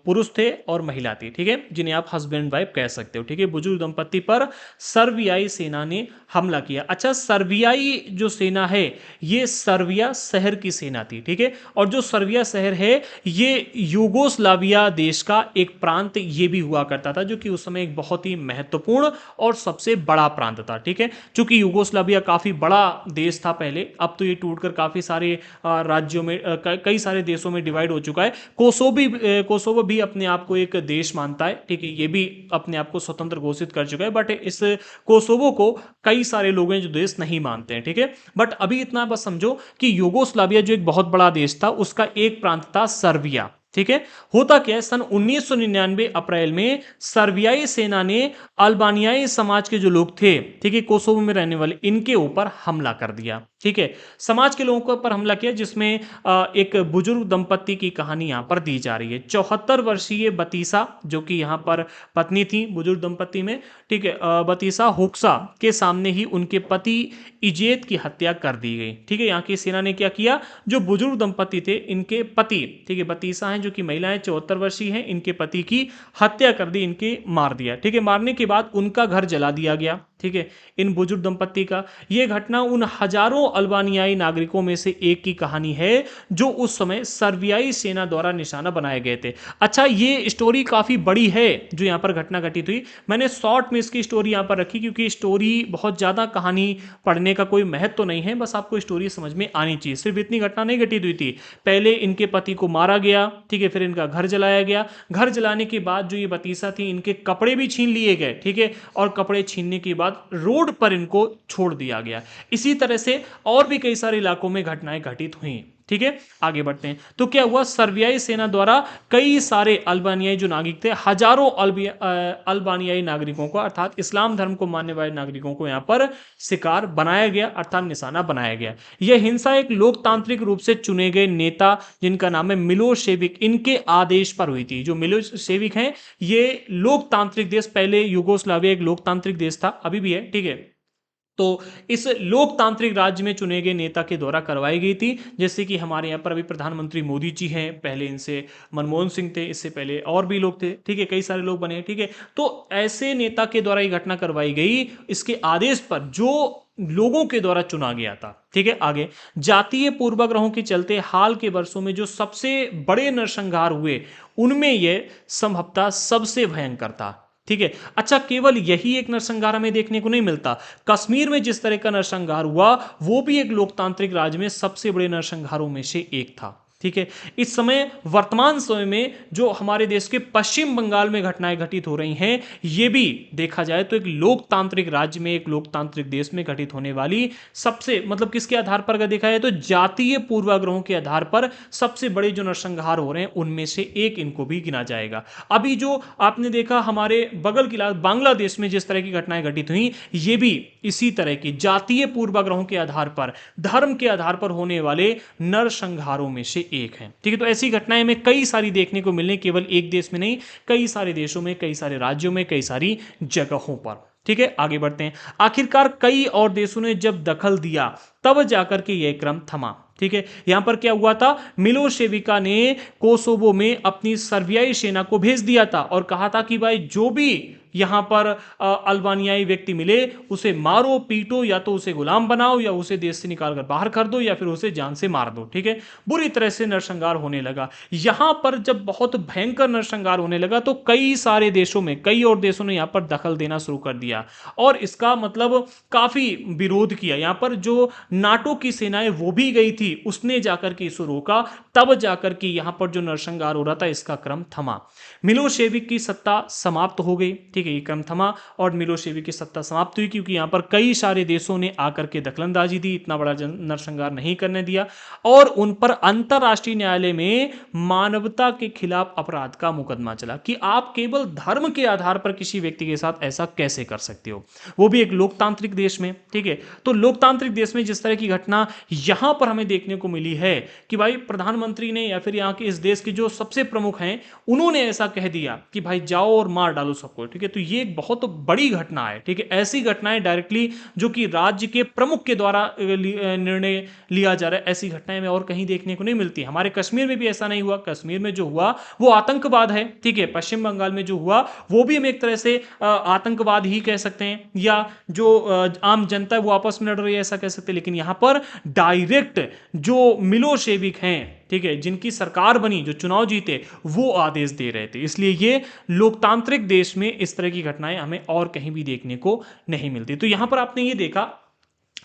पुरुष थे और महिला थी, ठीक है, जिन्हें आप हस्बैंड वाइफ कह सकते हो, ठीक है। बुजुर्ग दंपत्ति पर सर्बियाई सेना ने हमला किया। अच्छा, सर्बियाई जो सेना है ये सर्बिया शहर की सेना थी, ठीक है। और जो सर्बिया शहर है ये यूगोस्लाविया देश का एक प्रांत ये भी हुआ करता था, जो कि उस समय एक बहुत ही महत्वपूर्ण और सबसे बड़ा प्रांत था, ठीक है। चूंकि यूगोस्लाविया काफी बड़ा देश था पहले, अब तो ये टूटकर काफी सारे राज्यों में, कई सारे देशों में डिवाइड हो चुका है। कोसोवो भी अपने आप को एक देश मानता है, ठीक है, ये भी अपने आप को स्वतंत्र घोषित कर चुका है, बट इस कोसोवो को कई सारे लोग हैं जो देश नहीं मानते हैं, ठीक है। बट अभी इतना बस समझो कि यूगोस्लाविया जो एक बहुत बड़ा देश था उसका एक प्रांत था सर्बिया, ठीक है। होता क्या है, सन 1999 अप्रैल में सर्बियाई सेना ने अल्बानियाई समाज के जो लोग थे, ठीक है, कोसोवो में रहने वाले, इनके ऊपर हमला कर दिया, ठीक है। समाज के लोगों के ऊपर हमला किया, जिसमें एक बुजुर्ग दंपत्ति की कहानी यहां पर दी जा रही है। 74 वर्षीय बतीसा, जो कि यहां पर पत्नी थी बुजुर्ग दंपत्ति में, ठीक है, बतीसा हुक्सा के सामने ही उनके पति इजेत की हत्या कर दी गई। ठीक है, यहाँ की सेना ने क्या किया, जो बुजुर्ग दंपति थे इनके पति, ठीक है, बतीसा हैं जो कि महिलाएं 74 वर्षीय हैं, इनके पति की हत्या कर दी, इनके मार दिया। ठीक है, मारने के बाद उनका घर जला दिया गया। ठीक है, इन बुजुर्ग दंपति का। यह घटना उन हजारों अल्बानियाई नागरिकों में से एक की कहानी है जो उस समय सर्बियाई सेना द्वारा निशाना बनाए गए थे। अच्छा, ये स्टोरी काफी बड़ी है जो यहाँ पर घटना घटित हुई। मैंने शॉर्ट में इसकी स्टोरी यहाँ पर रखी क्योंकि स्टोरी बहुत ज्यादा, कहानी पढ़ने का कोई महत्व तो नहीं है, बस आपको स्टोरी समझ में आनी चाहिए। सिर्फ इतनी घटना नहीं घटित हुई थी, पहले इनके पति को मारा गया, ठीक है, फिर इनका घर जलाया गया। घर जलाने के बाद जो ये बतीसा थी, इनके कपड़े भी छीन लिए गए। ठीक है, और कपड़े छीनने के बाद रोड पर इनको छोड़ दिया गया। इसी तरह से और भी कई सारे इलाकों में घटनाएं घटित हुई। ठीक है, आगे बढ़ते हैं। तो क्या हुआ, सर्बियाई सेना द्वारा कई सारे अल्बानियाई जो नागरिक थे, हजारों अल्बानियाई नागरिकों को, अर्थात इस्लाम धर्म को मानने वाले नागरिकों को यहां पर शिकार बनाया गया, अर्थात निशाना बनाया गया। यह हिंसा एक लोकतांत्रिक रूप से चुने गए नेता जिनका नाम है मिलोशेविक, इनके आदेश पर हुई थी। जो मिलोशेविक हैं, ये लोकतांत्रिक देश, पहले यूगोस्लाविया एक लोकतांत्रिक देश था, अभी भी है। ठीक है, तो इस लोकतांत्रिक राज्य में चुने गए नेता के द्वारा करवाई गई थी। जैसे कि हमारे यहाँ पर अभी प्रधानमंत्री मोदी जी हैं, पहले इनसे मनमोहन सिंह थे, इससे पहले और भी लोग थे। ठीक है, कई सारे लोग बने। ठीक है, तो ऐसे नेता के द्वारा ये घटना करवाई गई, इसके आदेश पर जो लोगों के द्वारा चुना गया था। ठीक है, आगे, जातीय पूर्वाग्रहों के चलते हाल के वर्षों में जो सबसे बड़े नरसंहार हुए, उनमें यह संभवतः सबसे भयंकर था। ठीक है, अच्छा, केवल यही एक नरसंहार हमें देखने को नहीं मिलता। कश्मीर में जिस तरह का नरसंहार हुआ, वो भी एक लोकतांत्रिक राज्य में सबसे बड़े नरसंहारों में से एक था। ठीक है, इस समय वर्तमान समय में जो हमारे देश के पश्चिम बंगाल में घटनाएं घटित हो रही हैं, ये भी देखा जाए तो एक लोकतांत्रिक राज्य में, एक लोकतांत्रिक देश में घटित होने वाली सबसे, मतलब किसके आधार पर अगर देखा जाए तो जातीय पूर्वाग्रहों के आधार पर सबसे बड़े जो नरसंहार हो रहे हैं, उनमें से एक इनको भी गिना जाएगा। अभी जो आपने देखा हमारे बगल की बांग्लादेश में जिस तरह की घटनाएं घटित हुई, ये भी इसी तरह की जातीय पूर्वाग्रहों के आधार पर, धर्म के आधार पर होने वाले नरसंहारों में से एक है। ठीक है, तो ऐसी घटनाएं हमें कई सारी देखने को मिलने, केवल एक देश में नहीं, कई सारे देशों में, कई सारे राज्यों में, कई सारी जगहों पर। ठीक है, आगे बढ़ते हैं। आखिरकार कई और देशों ने जब दखल दिया, तब जाकर के यह क्रम थमा। ठीक है, यहां पर क्या हुआ था, मिलोशेविका ने कोसोवो में अपनी सर्बियाई सेना को भेज दिया था और कहा था कि भाई जो भी यहां पर अल्बानियाई व्यक्ति मिले, उसे मारो, पीटो, या तो उसे गुलाम बनाओ, या उसे देश से निकाल कर बाहर कर दो, या फिर उसे जान से मार दो। ठीक है, बुरी तरह से नरसंहार होने लगा। यहां पर जब बहुत भयंकर नरसंहार होने लगा, तो कई सारे देशों में, कई और देशों ने यहां पर दखल देना शुरू कर दिया और इसका मतलब काफी विरोध किया। यहां पर जो नाटो की सेनाएं वो भी गई थी, उसने जाकर के इसे रोका, तब जाकर के यहां पर जो नरसंहार हो रहा था, इसका क्रम थमा। मिलोशेविक की सत्ता समाप्त हो गई। ठीक है, ये क्रम थमा और मिलोशेविक की सत्ता समाप्त हुई, क्योंकि यहां पर कई सारे देशों ने आकर के दखलंदाजी दी, इतना बड़ा नरसंहार नहीं करने दिया और उन पर अंतरराष्ट्रीय न्यायालय में मानवता के खिलाफ अपराध का मुकदमा चला कि आप केवल धर्म के आधार पर किसी व्यक्ति के साथ ऐसा कैसे कर सकते हो, वो भी एक लोकतांत्रिक देश में। ठीक है, तो लोकतांत्रिक देश में जिस तरह की घटना यहां पर हमें देखने को मिली है कि भाई प्रधानमंत्री ने या फिर यहाँ के इस देश के जो सबसे प्रमुख हैं, उन्होंने ऐसा कह दिया कि भाई जाओ और मार डालो सबको। ठीक है, तो ये एक बहुत बड़ी घटना है। ठीक है, ऐसी घटनाएं डायरेक्टली जो कि राज्य के प्रमुख के द्वारा निर्णय लिया जा रहा है, ऐसी घटनाएं में और कहीं देखने को नहीं मिलती। हमारे कश्मीर में भी ऐसा नहीं हुआ। कश्मीर में जो हुआ वो आतंकवाद है। ठीक है, पश्चिम बंगाल में जो हुआ वो भी हम एक तरह से आतंकवाद ही कह सकते हैं, या जो आम जनता है वो आपस में लड़ रही है, ऐसा कह सकते हैं। लेकिन यहां पर डायरेक्ट जो मिलोशेविक हैं, ठीक है, जिनकी सरकार बनी, जो चुनाव जीते, वो आदेश दे रहे थे। इसलिए ये लोकतांत्रिक देश में इस तरह की घटनाएं हमें और कहीं भी देखने को नहीं मिलती। तो यहां पर आपने ये देखा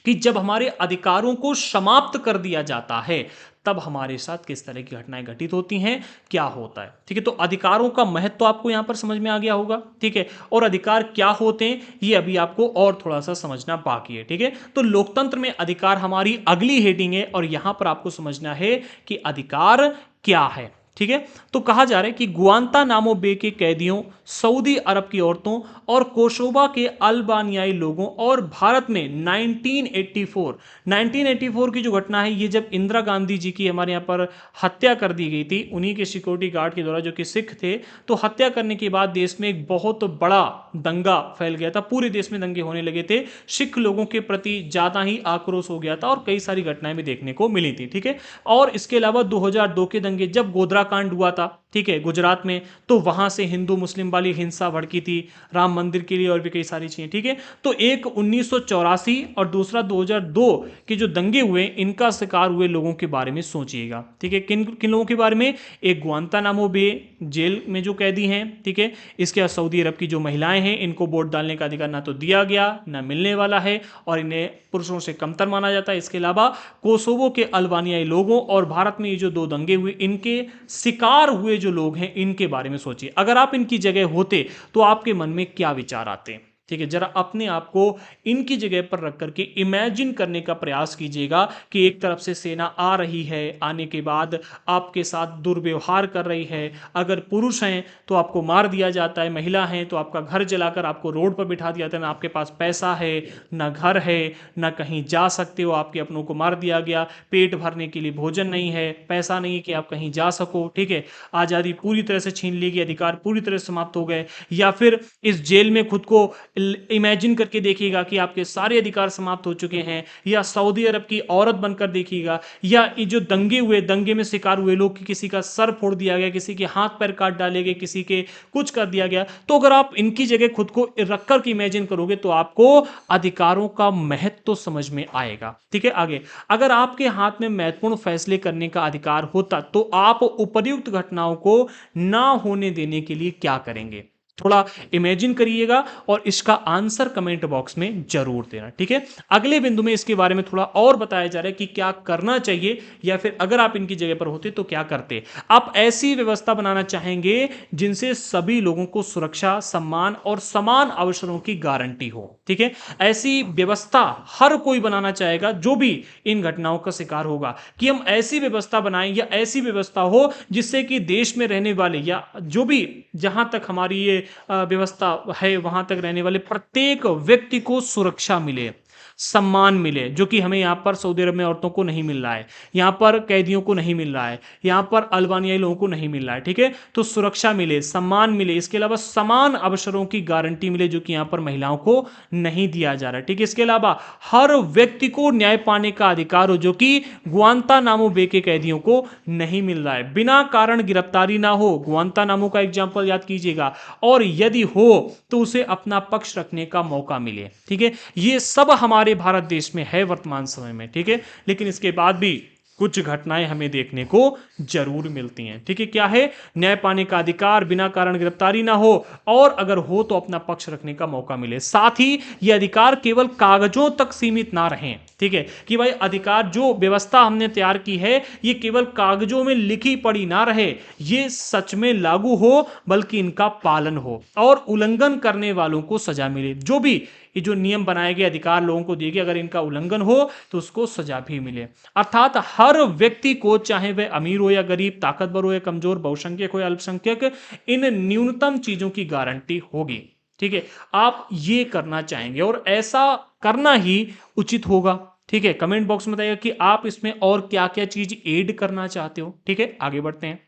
कि जब हमारे अधिकारों को समाप्त कर दिया जाता है, तब हमारे साथ किस तरह की घटनाएं घटित होती हैं, क्या होता है। ठीक है, तो अधिकारों का महत्व तो आपको यहां पर समझ में आ गया होगा। ठीक है, और अधिकार क्या होते हैं, ये अभी आपको और थोड़ा सा समझना बाकी है। ठीक है, तो लोकतंत्र में अधिकार हमारी अगली हेडिंग है और यहां पर आपको समझना है कि अधिकार क्या है। ठीक है। तो कहा जा रहा है कि गुआंतानामो बे के कैदियों, सऊदी अरब की औरतों और कोसोवा के अल्बानियाई लोगों और भारत में 1984 की जो घटना है, ये जब इंदिरा गांधी जी की हमारे यहाँ पर हत्या कर दी गई थी उन्हीं के सिक्योरिटी गार्ड के द्वारा, जो कि सिख थे। तो हत्या करने के बाद देश में एक बहुत बड़ा दंगा फैल गया था, पूरे देश में दंगे होने लगे थे, सिख लोगों के प्रति ज्यादा ही आक्रोश हो गया था और कई सारी घटनाएं भी देखने को मिली थी। ठीक है। और इसके अलावा 2002 के दंगे, जब गोधरा कांड हुआ था, ठीक है, गुजरात में, तो वहां से हिंदू मुस्लिम वाली हिंसा भड़की थी राम मंदिर के लिए और भी कई सारी चीजें। ठीक है। तो एक 1984 और दूसरा 2002 के जो दंगे हुए, इनका शिकार हुए लोगों के बारे में सोचिएगा। ठीक है। किन किन लोगों के बारे में? एक गुआंतानामो बे जेल में जो कैदी हैं, ठीक है, इसके बाद सऊदी अरब की जो महिलाएं हैं, इनको वोट डालने का अधिकार ना तो दिया गया ना मिलने वाला है और इन्हें पुरुषों से कमतर माना जाता है। इसके अलावा कोसोवो के अल्बानियाई लोगों और भारत में ये जो दो दंगे हुए, इनके शिकार हुए जो लोग हैं, इनके बारे में सोचिए। अगर आप इनकी जगह होते तो आपके मन में क्या विचार आते? ठीक है। जरा अपने आप को इनकी जगह पर रख करके इमेजिन करने का प्रयास कीजिएगा कि एक तरफ से सेना आ रही है, आने के बाद आपके साथ दुर्व्यवहार कर रही है। अगर पुरुष हैं तो आपको मार दिया जाता है, महिला हैं तो आपका घर जलाकर आपको रोड पर बिठा दिया जाता है। ना आपके पास पैसा है, ना घर है, ना कहीं जा सकते हो, आपके अपनों को मार दिया गया, पेट भरने के लिए भोजन नहीं है, पैसा नहीं है कि आप कहीं जा सको। ठीक है। आज़ादी पूरी तरह से छीन ली गई, अधिकार पूरी तरह से समाप्त हो गए। या फिर इस जेल में खुद को इमेजिन करके देखिएगा कि आपके सारे अधिकार समाप्त हो चुके हैं, या सऊदी अरब की औरत बनकर देखिएगा, या ये जो दंगे हुए, दंगे में शिकार हुए लोग, किसी का सर फोड़ दिया गया, किसी के हाथ पैर काट डाले गए, किसी के कुछ कर दिया गया। तो अगर आप इनकी जगह खुद को रख कर के इमेजिन करोगे तो आपको अधिकारों का महत्व तो समझ में आएगा। ठीक है। आगे, अगर आपके हाथ में महत्वपूर्ण फैसले करने का अधिकार होता तो आप उपर्युक्त घटनाओं को ना होने देने के लिए क्या करेंगे? थोड़ा इमेजिन करिएगा और इसका आंसर कमेंट बॉक्स में जरूर देना। ठीक है। अगले बिंदु में इसके बारे में थोड़ा और बताया जा रहा है कि क्या करना चाहिए, या फिर अगर आप इनकी जगह पर होते तो क्या करते। आप ऐसी व्यवस्था बनाना चाहेंगे जिनसे सभी लोगों को सुरक्षा, सम्मान और समान अवसरों की गारंटी हो। ठीक है। ऐसी व्यवस्था हर कोई बनाना चाहेगा जो भी इन घटनाओं का शिकार होगा, कि हम ऐसी व्यवस्था बनाएं या ऐसी व्यवस्था हो जिससे कि देश में रहने वाले या जो भी, जहां तक हमारी ये व्यवस्था है, वहां तक रहने वाले प्रत्येक व्यक्ति को सुरक्षा मिले, सम्मान मिले, जो कि हमें यहाँ पर सऊदी अरब में औरतों को नहीं मिल रहा है, यहाँ पर कैदियों को नहीं मिल रहा है, यहाँ पर अल्बानियाई लोगों को नहीं मिल रहा है। ठीक है। तो सुरक्षा मिले, सम्मान मिले, इसके अलावा समान अवसरों की गारंटी मिले, जो कि यहाँ पर महिलाओं को नहीं दिया जा रहा है। ठीक है। इसके अलावा हर व्यक्ति को न्याय पाने का अधिकार हो, जो कि गुआंतानामो बे के कैदियों को नहीं मिल रहा है। बिना कारण गिरफ्तारी ना हो, गुआंतानामो का एग्जाम्पल याद कीजिएगा, और यदि हो तो उसे अपना पक्ष रखने का मौका मिले। ठीक है। ये सब हमारे भारत देश में है वर्तमान समय में। ठीक है। लेकिन इसके बाद भी कुछ घटनाएं हमें देखने को जरूर मिलती हैं। ठीक है। क्या है? न्याय पाने का अधिकार, बिना कारण गिरफ्तारी ना हो, और अगर हो तो अपना पक्ष रखने का मौका मिले। साथ ही ये अधिकार केवल कागजों तक सीमित ना रहें। ठीक है। कि भाई अधिकार, जो व्यवस्था हमने तैयार की है, ये केवल कागजों में लिखी पड़ी ना रहे, ये सच में लागू हो, बल्कि इनका पालन हो और उल्लंघन करने वालों को सजा मिले। जो भी ये जो नियम बनाए गए, अधिकार लोगों को दिए गए, अगर इनका उल्लंघन हो तो उसको सजा भी मिले। अर्थात हर व्यक्ति को, चाहे वह अमीर हो या गरीब, ताकतवर हो या कमजोर, बहुसंख्यक हो या अल्पसंख्यक, इन न्यूनतम चीजों की गारंटी होगी। ठीक है। आप ये करना चाहेंगे और ऐसा करना ही उचित होगा। ठीक है। कमेंट बॉक्स में बताइएगा कि आप इसमें और क्या क्या चीज ऐड करना चाहते हो। ठीक है। आगे बढ़ते हैं।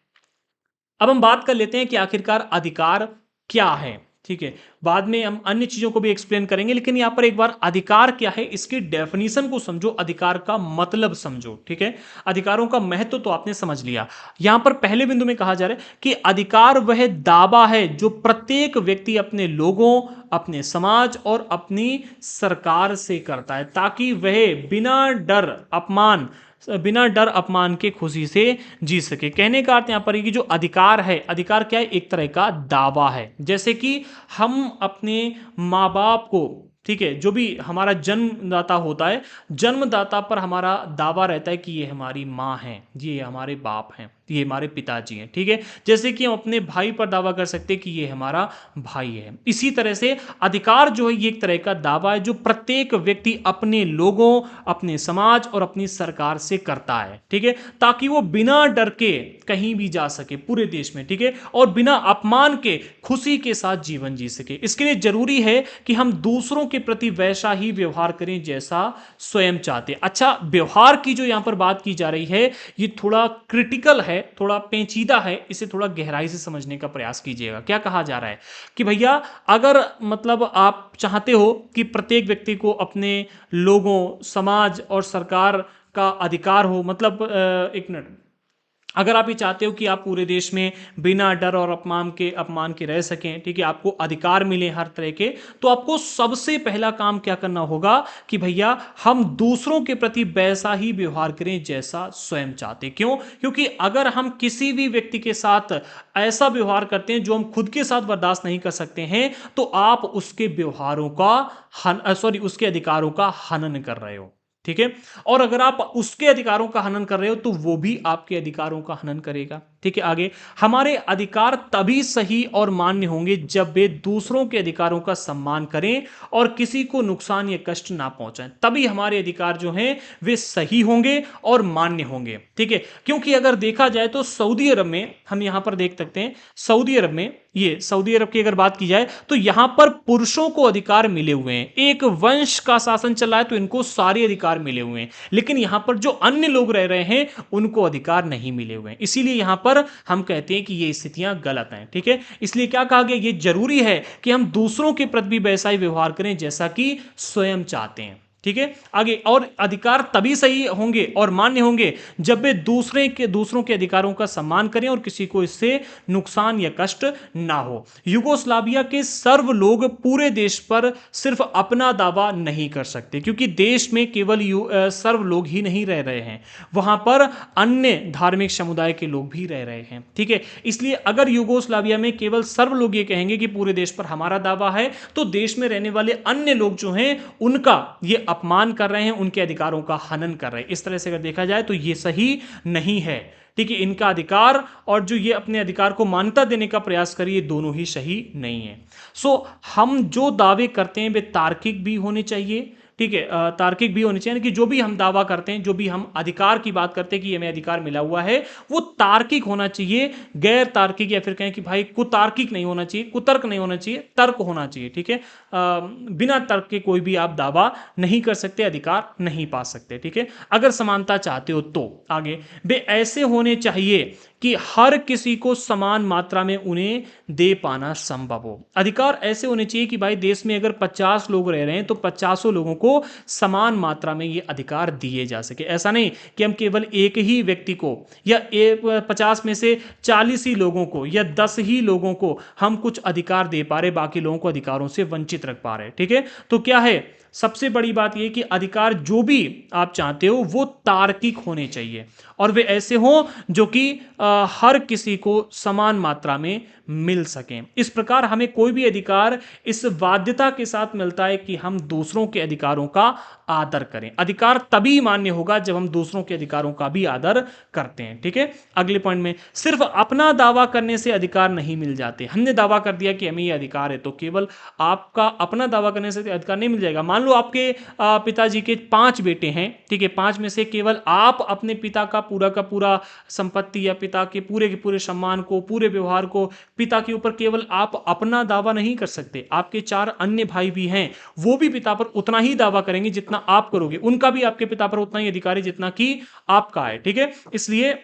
अब हम बात कर लेते हैं कि आखिरकार अधिकार क्या है। ठीक है। बाद में हम अन्य चीजों को भी एक्सप्लेन करेंगे, लेकिन यहां पर एक बार अधिकार क्या है, इसकी डेफिनेशन को समझो, अधिकार का मतलब समझो। ठीक है। अधिकारों का महत्व तो आपने समझ लिया। यहां पर पहले बिंदु में कहा जा रहा है कि अधिकार वह दावा है जो प्रत्येक व्यक्ति अपने लोगों, अपने समाज और अपनी सरकार से करता है, ताकि वह बिना डर अपमान के खुशी से जी सके। कहने का अर्थ यहां पर है कि जो अधिकार है, अधिकार क्या है? एक तरह का दावा है। जैसे कि हम अपने माँ बाप को, ठीक है, जो भी हमारा जन्मदाता होता है, जन्मदाता पर हमारा दावा रहता है कि ये हमारी माँ है, ये हमारे बाप हैं। ये हमारे पिताजी हैं, ठीक है। जैसे कि हम अपने भाई पर दावा कर सकते हैं कि ये हमारा भाई है। इसी तरह से अधिकार जो है ये एक तरह का दावा है जो प्रत्येक व्यक्ति अपने लोगों, अपने समाज और अपनी सरकार से करता है, ठीक है, ताकि वो बिना डर के कहीं भी जा सके पूरे देश में, ठीक है, और बिना अपमान के खुशी के साथ जीवन जी सके। इसके लिए जरूरी है कि हम दूसरों के प्रति वैसा ही व्यवहार करें जैसा स्वयं चाहते हैं। अच्छा, व्यवहार की जो यहां पर बात की जा रही है ये थोड़ा क्रिटिकल है, थोड़ा पेचीदा है, इसे थोड़ा गहराई से समझने का प्रयास कीजिएगा। क्या कहा जा रहा है कि भैया अगर मतलब आप चाहते हो कि प्रत्येक व्यक्ति को अपने लोगों, समाज और सरकार का अधिकार हो, मतलब एक मिनट, अगर आप ये चाहते हो कि आप पूरे देश में बिना डर और अपमान के रह सकें, ठीक है, आपको अधिकार मिले हर तरह के, तो आपको सबसे पहला काम क्या करना होगा कि भैया हम दूसरों के प्रति वैसा ही व्यवहार करें जैसा स्वयं चाहते। क्यों? क्योंकि अगर हम किसी भी व्यक्ति के साथ ऐसा व्यवहार करते हैं जो हम खुद के साथ बर्दाश्त नहीं कर सकते हैं, तो आप उसके व्यवहारों का उसके अधिकारों का हनन कर रहे हो, ठीक है। और अगर आप उसके अधिकारों का हनन कर रहे हो तो वो भी आपके अधिकारों का हनन करेगा, ठीक है। आगे, हमारे अधिकार तभी सही और मान्य होंगे जब वे दूसरों के अधिकारों का सम्मान करें और किसी को नुकसान या कष्ट ना पहुंचाएं, तभी हमारे अधिकार जो हैं वे सही होंगे और मान्य होंगे, ठीक है। क्योंकि अगर देखा जाए तो सऊदी अरब में, हम यहां पर देख सकते हैं सऊदी अरब में, ये सऊदी अरब की अगर बात की जाए तो यहां पर पुरुषों को अधिकार मिले हुए हैं। एक वंश का शासन चल रहा है तो इनको सारे अधिकार मिले हुए हैं, लेकिन यहां पर जो अन्य लोग रह रहे हैं उनको अधिकार नहीं मिले हुए हैं। इसीलिए यहां पर हम कहते हैं कि ये स्थितियां गलत हैं, ठीक है। इसलिए क्या कहा गया, ये जरूरी है कि हम दूसरों के प्रति भी वैसा ही व्यवहार करें जैसा कि स्वयं चाहते हैं, ठीक है। आगे, और अधिकार तभी सही होंगे और मान्य होंगे जब वे दूसरों के अधिकारों का सम्मान करें और किसी को इससे नुकसान या कष्ट ना हो। युगोस्लाविया के सर्व लोग पूरे देश पर सिर्फ अपना दावा नहीं कर सकते, क्योंकि देश में केवल सर्व लोग ही नहीं रह रहे हैं, वहां पर अन्य धार्मिक समुदाय के लोग भी रह रहे हैं, ठीक है। इसलिए अगर युगोस्लाविया में केवल सर्व लोग ये कहेंगे कि पूरे देश पर हमारा दावा है, तो देश में रहने वाले अन्य लोग जो हैं उनका ये अपमान कर रहे हैं, उनके अधिकारों का हनन कर रहे हैं। इस तरह से अगर देखा जाए तो ये सही नहीं है, ठीक है। इनका अधिकार और जो ये अपने अधिकार को मान्यता देने का प्रयास करिए, दोनों ही सही नहीं है। हम जो दावे करते हैं वे तार्किक भी होने चाहिए, ठीक है, तार्किक भी होने चाहिए कि जो भी हम दावा करते हैं, जो भी हम अधिकार की बात करते हैं कि हमें अधिकार मिला हुआ है, वो तार्किक होना चाहिए, गैर तार्किक, या फिर कहें कि भाई कुतार्किक नहीं होना चाहिए, कुतर्क नहीं होना चाहिए, तर्क होना चाहिए, ठीक है। बिना तर्क के कोई भी आप दावा नहीं कर सकते, अधिकार नहीं पा सकते, ठीक है। अगर समानता चाहते हो तो आगे, वे ऐसे होने चाहिए कि हर किसी को समान मात्रा में उन्हें दे पाना संभव हो। अधिकार ऐसे होने चाहिए कि भाई देश में अगर 50 लोग रह रहे हैं तो 50 लोगों को समान मात्रा में ये अधिकार दिए जा सके। ऐसा नहीं कि हम केवल एक ही व्यक्ति को या 50 में से 40 ही लोगों को या 10 ही लोगों को हम कुछ अधिकार दे पा रहे, बाकी लोगों को अधिकारों से वंचित रख पा रहे, ठीक है। तो क्या है, सबसे बड़ी बात यह कि अधिकार जो भी आप चाहते हो वो तार्किक होने चाहिए और वे ऐसे हों जो कि हर किसी को समान मात्रा में मिल सकें। इस प्रकार हमें कोई भी अधिकार इस बाध्यता के साथ मिलता है कि हम दूसरों के अधिकारों का आदर करें। अधिकार तभी मान्य होगा जब हम दूसरों के अधिकारों का भी आदर करते हैं, ठीक है। अगले पॉइंट में, सिर्फ अपना दावा करने से अधिकार नहीं मिल जाते। हमने दावा कर दिया कि हमें ये अधिकार है तो केवल आपका अपना दावा करने से अधिकार नहीं मिल जाएगा। मान लो आपके पिताजी के 5 बेटे हैं, ठीक है, 5 में से केवल आप अपने पिता का पूरा संपत्ति या पिता के पूरे सम्मान को, पूरे व्यवहार को, पिता के ऊपर केवल आप अपना दावा नहीं कर सकते। आपके 4 अन्य भाई भी हैं, वो भी पिता पर उतना ही दावा करेंगे जितना आप करोगे, उनका भी आपके पिता पर उतना ही अधिकार है जितना कि आपका है, ठीक है। इसलिए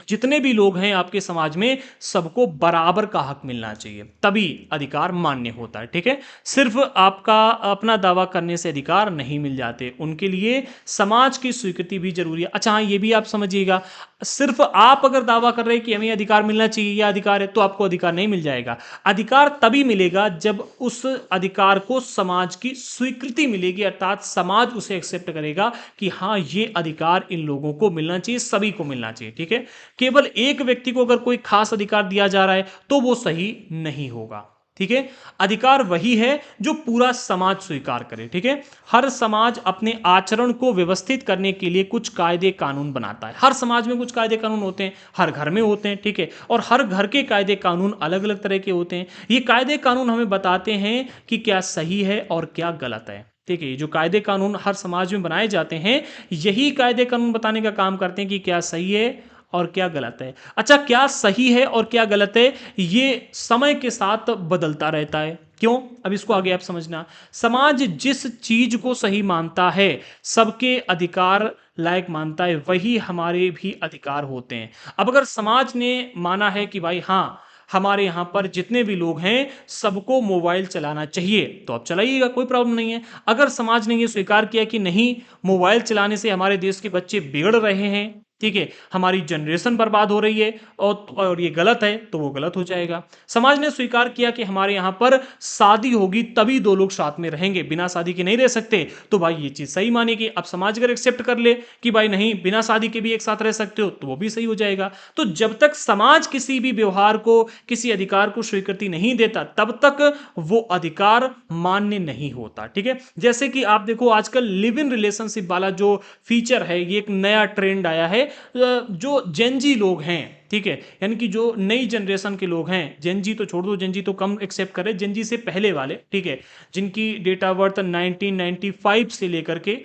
जितने भी लोग हैं आपके समाज में सबको बराबर का हक मिलना चाहिए, तभी अधिकार मान्य होता है, ठीक है। सिर्फ आपका अपना दावा करने से अधिकार नहीं मिल जाते, उनके लिए समाज की स्वीकृति भी जरूरी है। अच्छा हाँ, ये भी आप समझिएगा, सिर्फ आप अगर दावा कर रहे हैं कि हमें अधिकार मिलना चाहिए या अधिकार है, तो आपको अधिकार नहीं मिल जाएगा। अधिकार तभी मिलेगा जब उस अधिकार को समाज की स्वीकृति मिलेगी, अर्थात समाज उसे एक्सेप्ट करेगा कि हाँ ये अधिकार इन लोगों को मिलना चाहिए, सभी को मिलना चाहिए, ठीक है। केवल एक व्यक्ति को अगर कोई खास अधिकार दिया जा रहा है तो वो सही नहीं होगा। ठीक है। अधिकार वही है जो पूरा समाज स्वीकार करे। ठीक है। हर समाज अपने आचरण को व्यवस्थित करने के लिए कुछ कायदे कानून बनाता है। हर समाज में कुछ कायदे कानून होते हैं, हर घर में होते हैं। ठीक है। और हर घर के कायदे कानून अलग अलग तरह के होते हैं। ये कायदे कानून हमें बताते हैं कि क्या सही है और क्या गलत है। ठीक है। जो कायदे कानून हर समाज में बनाए जाते हैं, यही कायदे कानून बताने का काम करते हैं कि क्या सही है और क्या गलत है। अच्छा, क्या सही है और क्या गलत है, ये समय के साथ बदलता रहता है। क्यों? अब इसको आगे आप समझना। समाज जिस चीज को सही मानता है, सबके अधिकार लायक मानता है, वही हमारे भी अधिकार होते हैं। अब अगर समाज ने माना है कि भाई हाँ, हमारे यहाँ पर जितने भी लोग हैं सबको मोबाइल चलाना चाहिए, तो आप चलाइएगा, कोई प्रॉब्लम नहीं है। अगर समाज ने यह स्वीकार किया कि नहीं, मोबाइल चलाने से हमारे देश के बच्चे बिगड़ रहे हैं, ठीक है, हमारी जनरेशन बर्बाद हो रही है और ये गलत है, तो वो गलत हो जाएगा। समाज ने स्वीकार किया कि हमारे यहाँ पर शादी होगी तभी दो लोग साथ में रहेंगे, बिना शादी के नहीं रह सकते, तो भाई ये चीज सही मानेगी। अब समाज अगर एक्सेप्ट कर ले कि भाई नहीं, बिना शादी के भी एक साथ रह सकते हो, तो वो भी सही हो जाएगा। तो जब तक समाज किसी भी व्यवहार को, किसी अधिकार को स्वीकृति नहीं देता, तब तक वो अधिकार मान्य नहीं होता। ठीक है। जैसे कि आप देखो, आजकल लिव इन रिलेशनशिप वाला जो फीचर है, ये एक नया ट्रेंड आया है। जो जेनजी लोग हैं, ठीक है, यानी कि जो नई जनरेशन के लोग हैं, जेनजी तो छोड़ दो, जेनजी तो कम एक्सेप्ट करे, जेनजी से पहले वाले, ठीक है, जिनकी डेट ऑफ बर्थ 1995 से लेकर के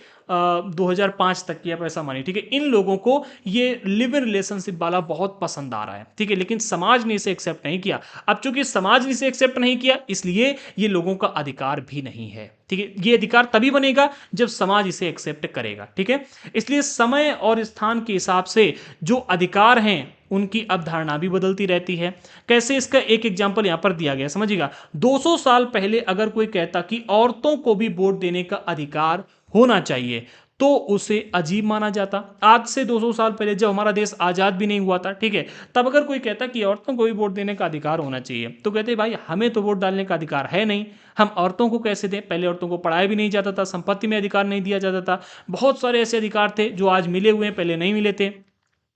2005 तक की, आप ऐसा मानिए। ठीक है। इन लोगों को ये लिव इन रिलेशनशिप वाला बहुत पसंद आ रहा है। ठीक है। लेकिन समाज ने इसे एक्सेप्ट नहीं किया। अब चूंकि समाज ने इसे एक्सेप्ट नहीं किया, इसलिए ये लोगों का अधिकार भी नहीं है। ठीक है। ये अधिकार तभी बनेगा जब समाज इसे एक्सेप्ट करेगा। ठीक है। इसलिए समय और स्थान के हिसाब से जो अधिकार हैं, उनकी अवधारणा भी बदलती रहती है। कैसे? इसका एक एग्जांपल यहां पर दिया गया, समझिएगा। 200 साल पहले अगर कोई कहता कि औरतों को भी वोट देने का अधिकार होना चाहिए, तो उसे अजीब माना जाता। आज से 200 साल पहले, जब हमारा देश आजाद भी नहीं हुआ था, ठीक है, तब अगर कोई कहता कि औरतों को भी वोट देने का अधिकार होना चाहिए, तो कहते भाई हमें तो वोट डालने का अधिकार है नहीं, हम औरतों को कैसे दें? पहले औरतों को पढ़ाया भी नहीं जाता था, संपत्ति में अधिकार नहीं दिया जाता था, बहुत सारे ऐसे अधिकार थे जो आज मिले हुए हैं, पहले नहीं मिले थे।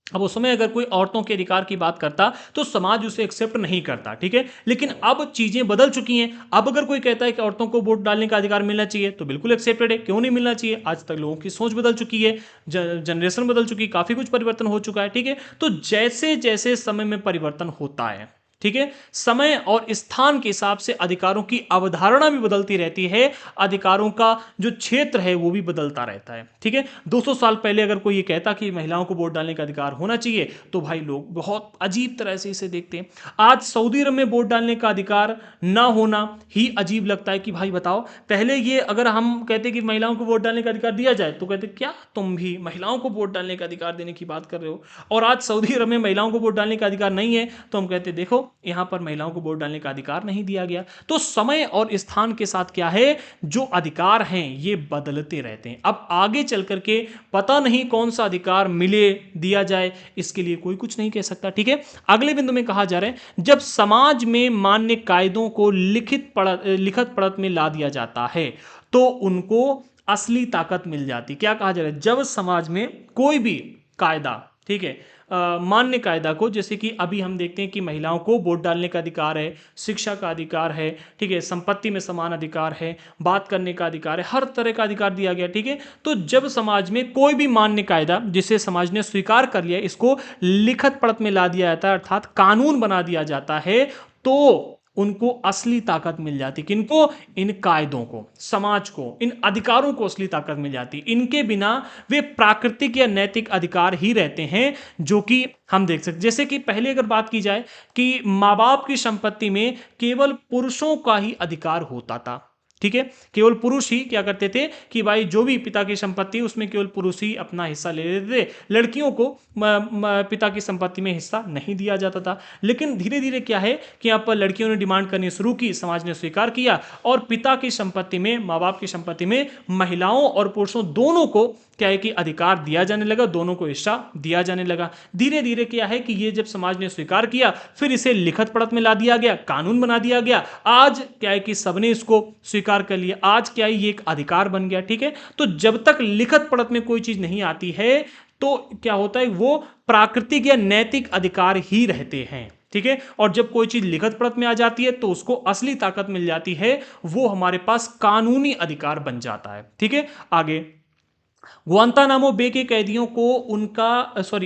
अब उस समय अगर कोई औरतों के अधिकार की बात करता, तो समाज उसे एक्सेप्ट नहीं करता। ठीक है। लेकिन अब चीजें बदल चुकी हैं। अब अगर कोई कहता है कि औरतों को वोट डालने का अधिकार मिलना चाहिए, तो बिल्कुल एक्सेप्टेड है। क्यों नहीं मिलना चाहिए? आज तक लोगों की सोच बदल चुकी है, जनरेशन बदल चुकी है, काफी कुछ परिवर्तन हो चुका है। ठीक है। तो जैसे जैसे समय में परिवर्तन होता है, ठीक है, समय और स्थान के हिसाब से अधिकारों की अवधारणा भी बदलती रहती है, अधिकारों का जो क्षेत्र है वो भी बदलता रहता है। ठीक है। 200 साल पहले अगर कोई ये कहता कि महिलाओं को वोट डालने का अधिकार होना चाहिए, तो भाई लोग बहुत अजीब तरह से इसे देखते हैं। आज सऊदी अरब में वोट डालने का अधिकार ना होना ही अजीब लगता है कि भाई बताओ, पहले ये अगर हम कहते कि महिलाओं को वोट डालने का अधिकार दिया जाए, तो कहते क्या तुम भी महिलाओं को वोट डालने का अधिकार देने की बात कर रहे हो? और आज सऊदी अरब में महिलाओं को वोट डालने का अधिकार नहीं है, तो हम कहते देखो, यहां पर महिलाओं को वोट डालने का अधिकार नहीं दिया गया। तो समय और स्थान के साथ क्या है, जो अधिकार हैं ये बदलते रहते हैं। अब आगे चल करके पता नहीं कौन सा अधिकार मिले, दिया जाए, इसके लिए कोई कुछ नहीं कह सकता। ठीक है। अगले बिंदु में कहा जा रहा है, जब समाज में मान्य कायदों को लिखित पढ़त में ला दिया जाता है, तो उनको असली ताकत मिल जाती। क्या कहा जा रहा है? जब समाज में कोई भी कायदा, ठीक है, मान्य कायदा को, जैसे कि अभी हम देखते हैं कि महिलाओं को वोट डालने का अधिकार है, शिक्षा का अधिकार है, ठीक है, संपत्ति में समान अधिकार है, बात करने का अधिकार है, हर तरह का अधिकार दिया गया। ठीक है। तो जब समाज में कोई भी मान्य कायदा, जिसे समाज ने स्वीकार कर लिया, इसको लिखित पढ़त में ला दिया जाता है, अर्थात कानून बना दिया जाता है, तो उनको असली ताकत मिल जाती। किनको? इन कायदों को, समाज को, इन अधिकारों को असली ताकत मिल जाती। इनके बिना वे प्राकृतिक या नैतिक अधिकार ही रहते हैं, जो कि हम देख सकते। जैसे कि पहले अगर बात की जाए कि माँ बाप की संपत्ति में केवल पुरुषों का ही अधिकार होता था। ठीक है। केवल पुरुष ही क्या करते थे कि भाई जो भी पिता की संपत्ति, उसमें केवल पुरुष ही अपना हिस्सा ले लेते थे, लड़कियों को पिता की संपत्ति में हिस्सा नहीं दिया जाता था। लेकिन धीरे धीरे क्या है कि यहाँ पर लड़कियों ने डिमांड करनी शुरू की, समाज ने स्वीकार किया, और पिता की संपत्ति में, माँ बाप की संपत्ति में महिलाओं और पुरुषों दोनों को क्या है कि अधिकार दिया जाने लगा, दोनों को हिस्सा दिया जाने लगा। धीरे धीरे क्या है कि ये जब समाज ने स्वीकार किया, फिर इसे लिखित पढ़त में ला दिया गया, कानून बना दिया गया। आज क्या है कि सबने इसको स्वीकार कर लिया, आज क्या है ये एक अधिकार बन गया। ठीक है। तो जब तक लिखित पढ़त में कोई चीज नहीं आती है, तो क्या होता है, वो प्राकृतिक या नैतिक अधिकार ही रहते हैं। ठीक है। और जब कोई चीज लिखित परत में आ जाती है तो उसको असली ताकत मिल जाती है, वो हमारे पास कानूनी अधिकार बन जाता है। ठीक है, आगे। गुआंतानामो बे के कैदियों को उनका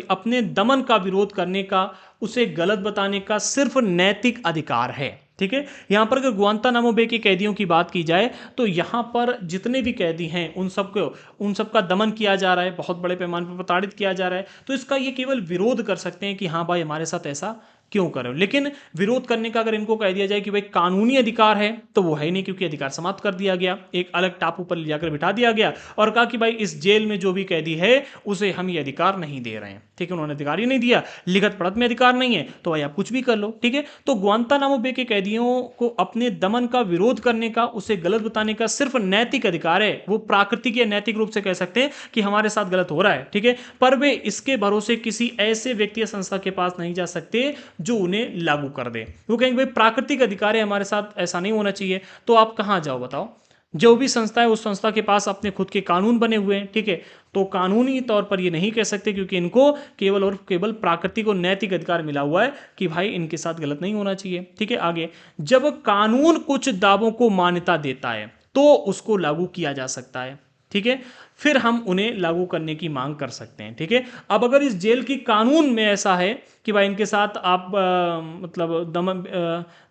अपने दमन का विरोध करने का, उसे गलत बताने का सिर्फ नैतिक अधिकार है। ठीक है, यहां पर अगर गुआंतानामो बे के कैदियों की बात की जाए तो यहां पर जितने भी कैदी हैं उन सबका दमन किया जा रहा है, बहुत बड़े पैमाने पर प्रताड़ित किया जा रहा है। तो इसका ये केवल विरोध कर सकते हैं कि हाँ भाई हमारे साथ ऐसा क्यों करो। लेकिन विरोध करने का अगर इनको कह दिया जाए कि भाई कानूनी अधिकार है, तो वो है ही नहीं, क्योंकि अधिकार समाप्त कर दिया गया, एक अलग टापू पर ले जाकर बिठा दिया गया और कहा कि भाई इस जेल में जो भी कैदी है उसे हम ये अधिकार नहीं दे रहे हैं। ठीक है, उन्होंने अधिकार ही नहीं दिया, लिखित पढ़त में अधिकार नहीं है, तो भाई आप कुछ भी कर लो। ठीक है, तो गुआंतानामो बे के कैदियों को अपने दमन का विरोध करने का, उसे गलत बताने का सिर्फ नैतिक अधिकार है। वो प्राकृतिक या नैतिक रूप से कह सकते हैं कि हमारे साथ गलत हो रहा है। ठीक है, पर वे इसके भरोसे किसी ऐसे व्यक्ति या संस्था के पास नहीं जा सकते जो उन्हें लागू कर दे। वो कहेंगे भाई प्राकृतिक अधिकार है हमारे साथ, ऐसा नहीं होना चाहिए, तो आप कहां जाओ बताओ। जो भी संस्था है उस संस्था के पास अपने खुद के कानून बने हुए हैं। ठीक है, तो कानूनी तौर पर ये नहीं कह सकते, क्योंकि इनको केवल और केवल प्राकृतिक और नैतिक अधिकार मिला हुआ है कि भाई इनके साथ गलत नहीं होना चाहिए। ठीक है, आगे। जब कानून कुछ दावों को मान्यता देता है तो उसको लागू किया जा सकता है। ठीक है, फिर हम उन्हें लागू करने की मांग कर सकते हैं। ठीक है, अब अगर इस जेल की कानून में ऐसा है कि भाई इनके साथ आप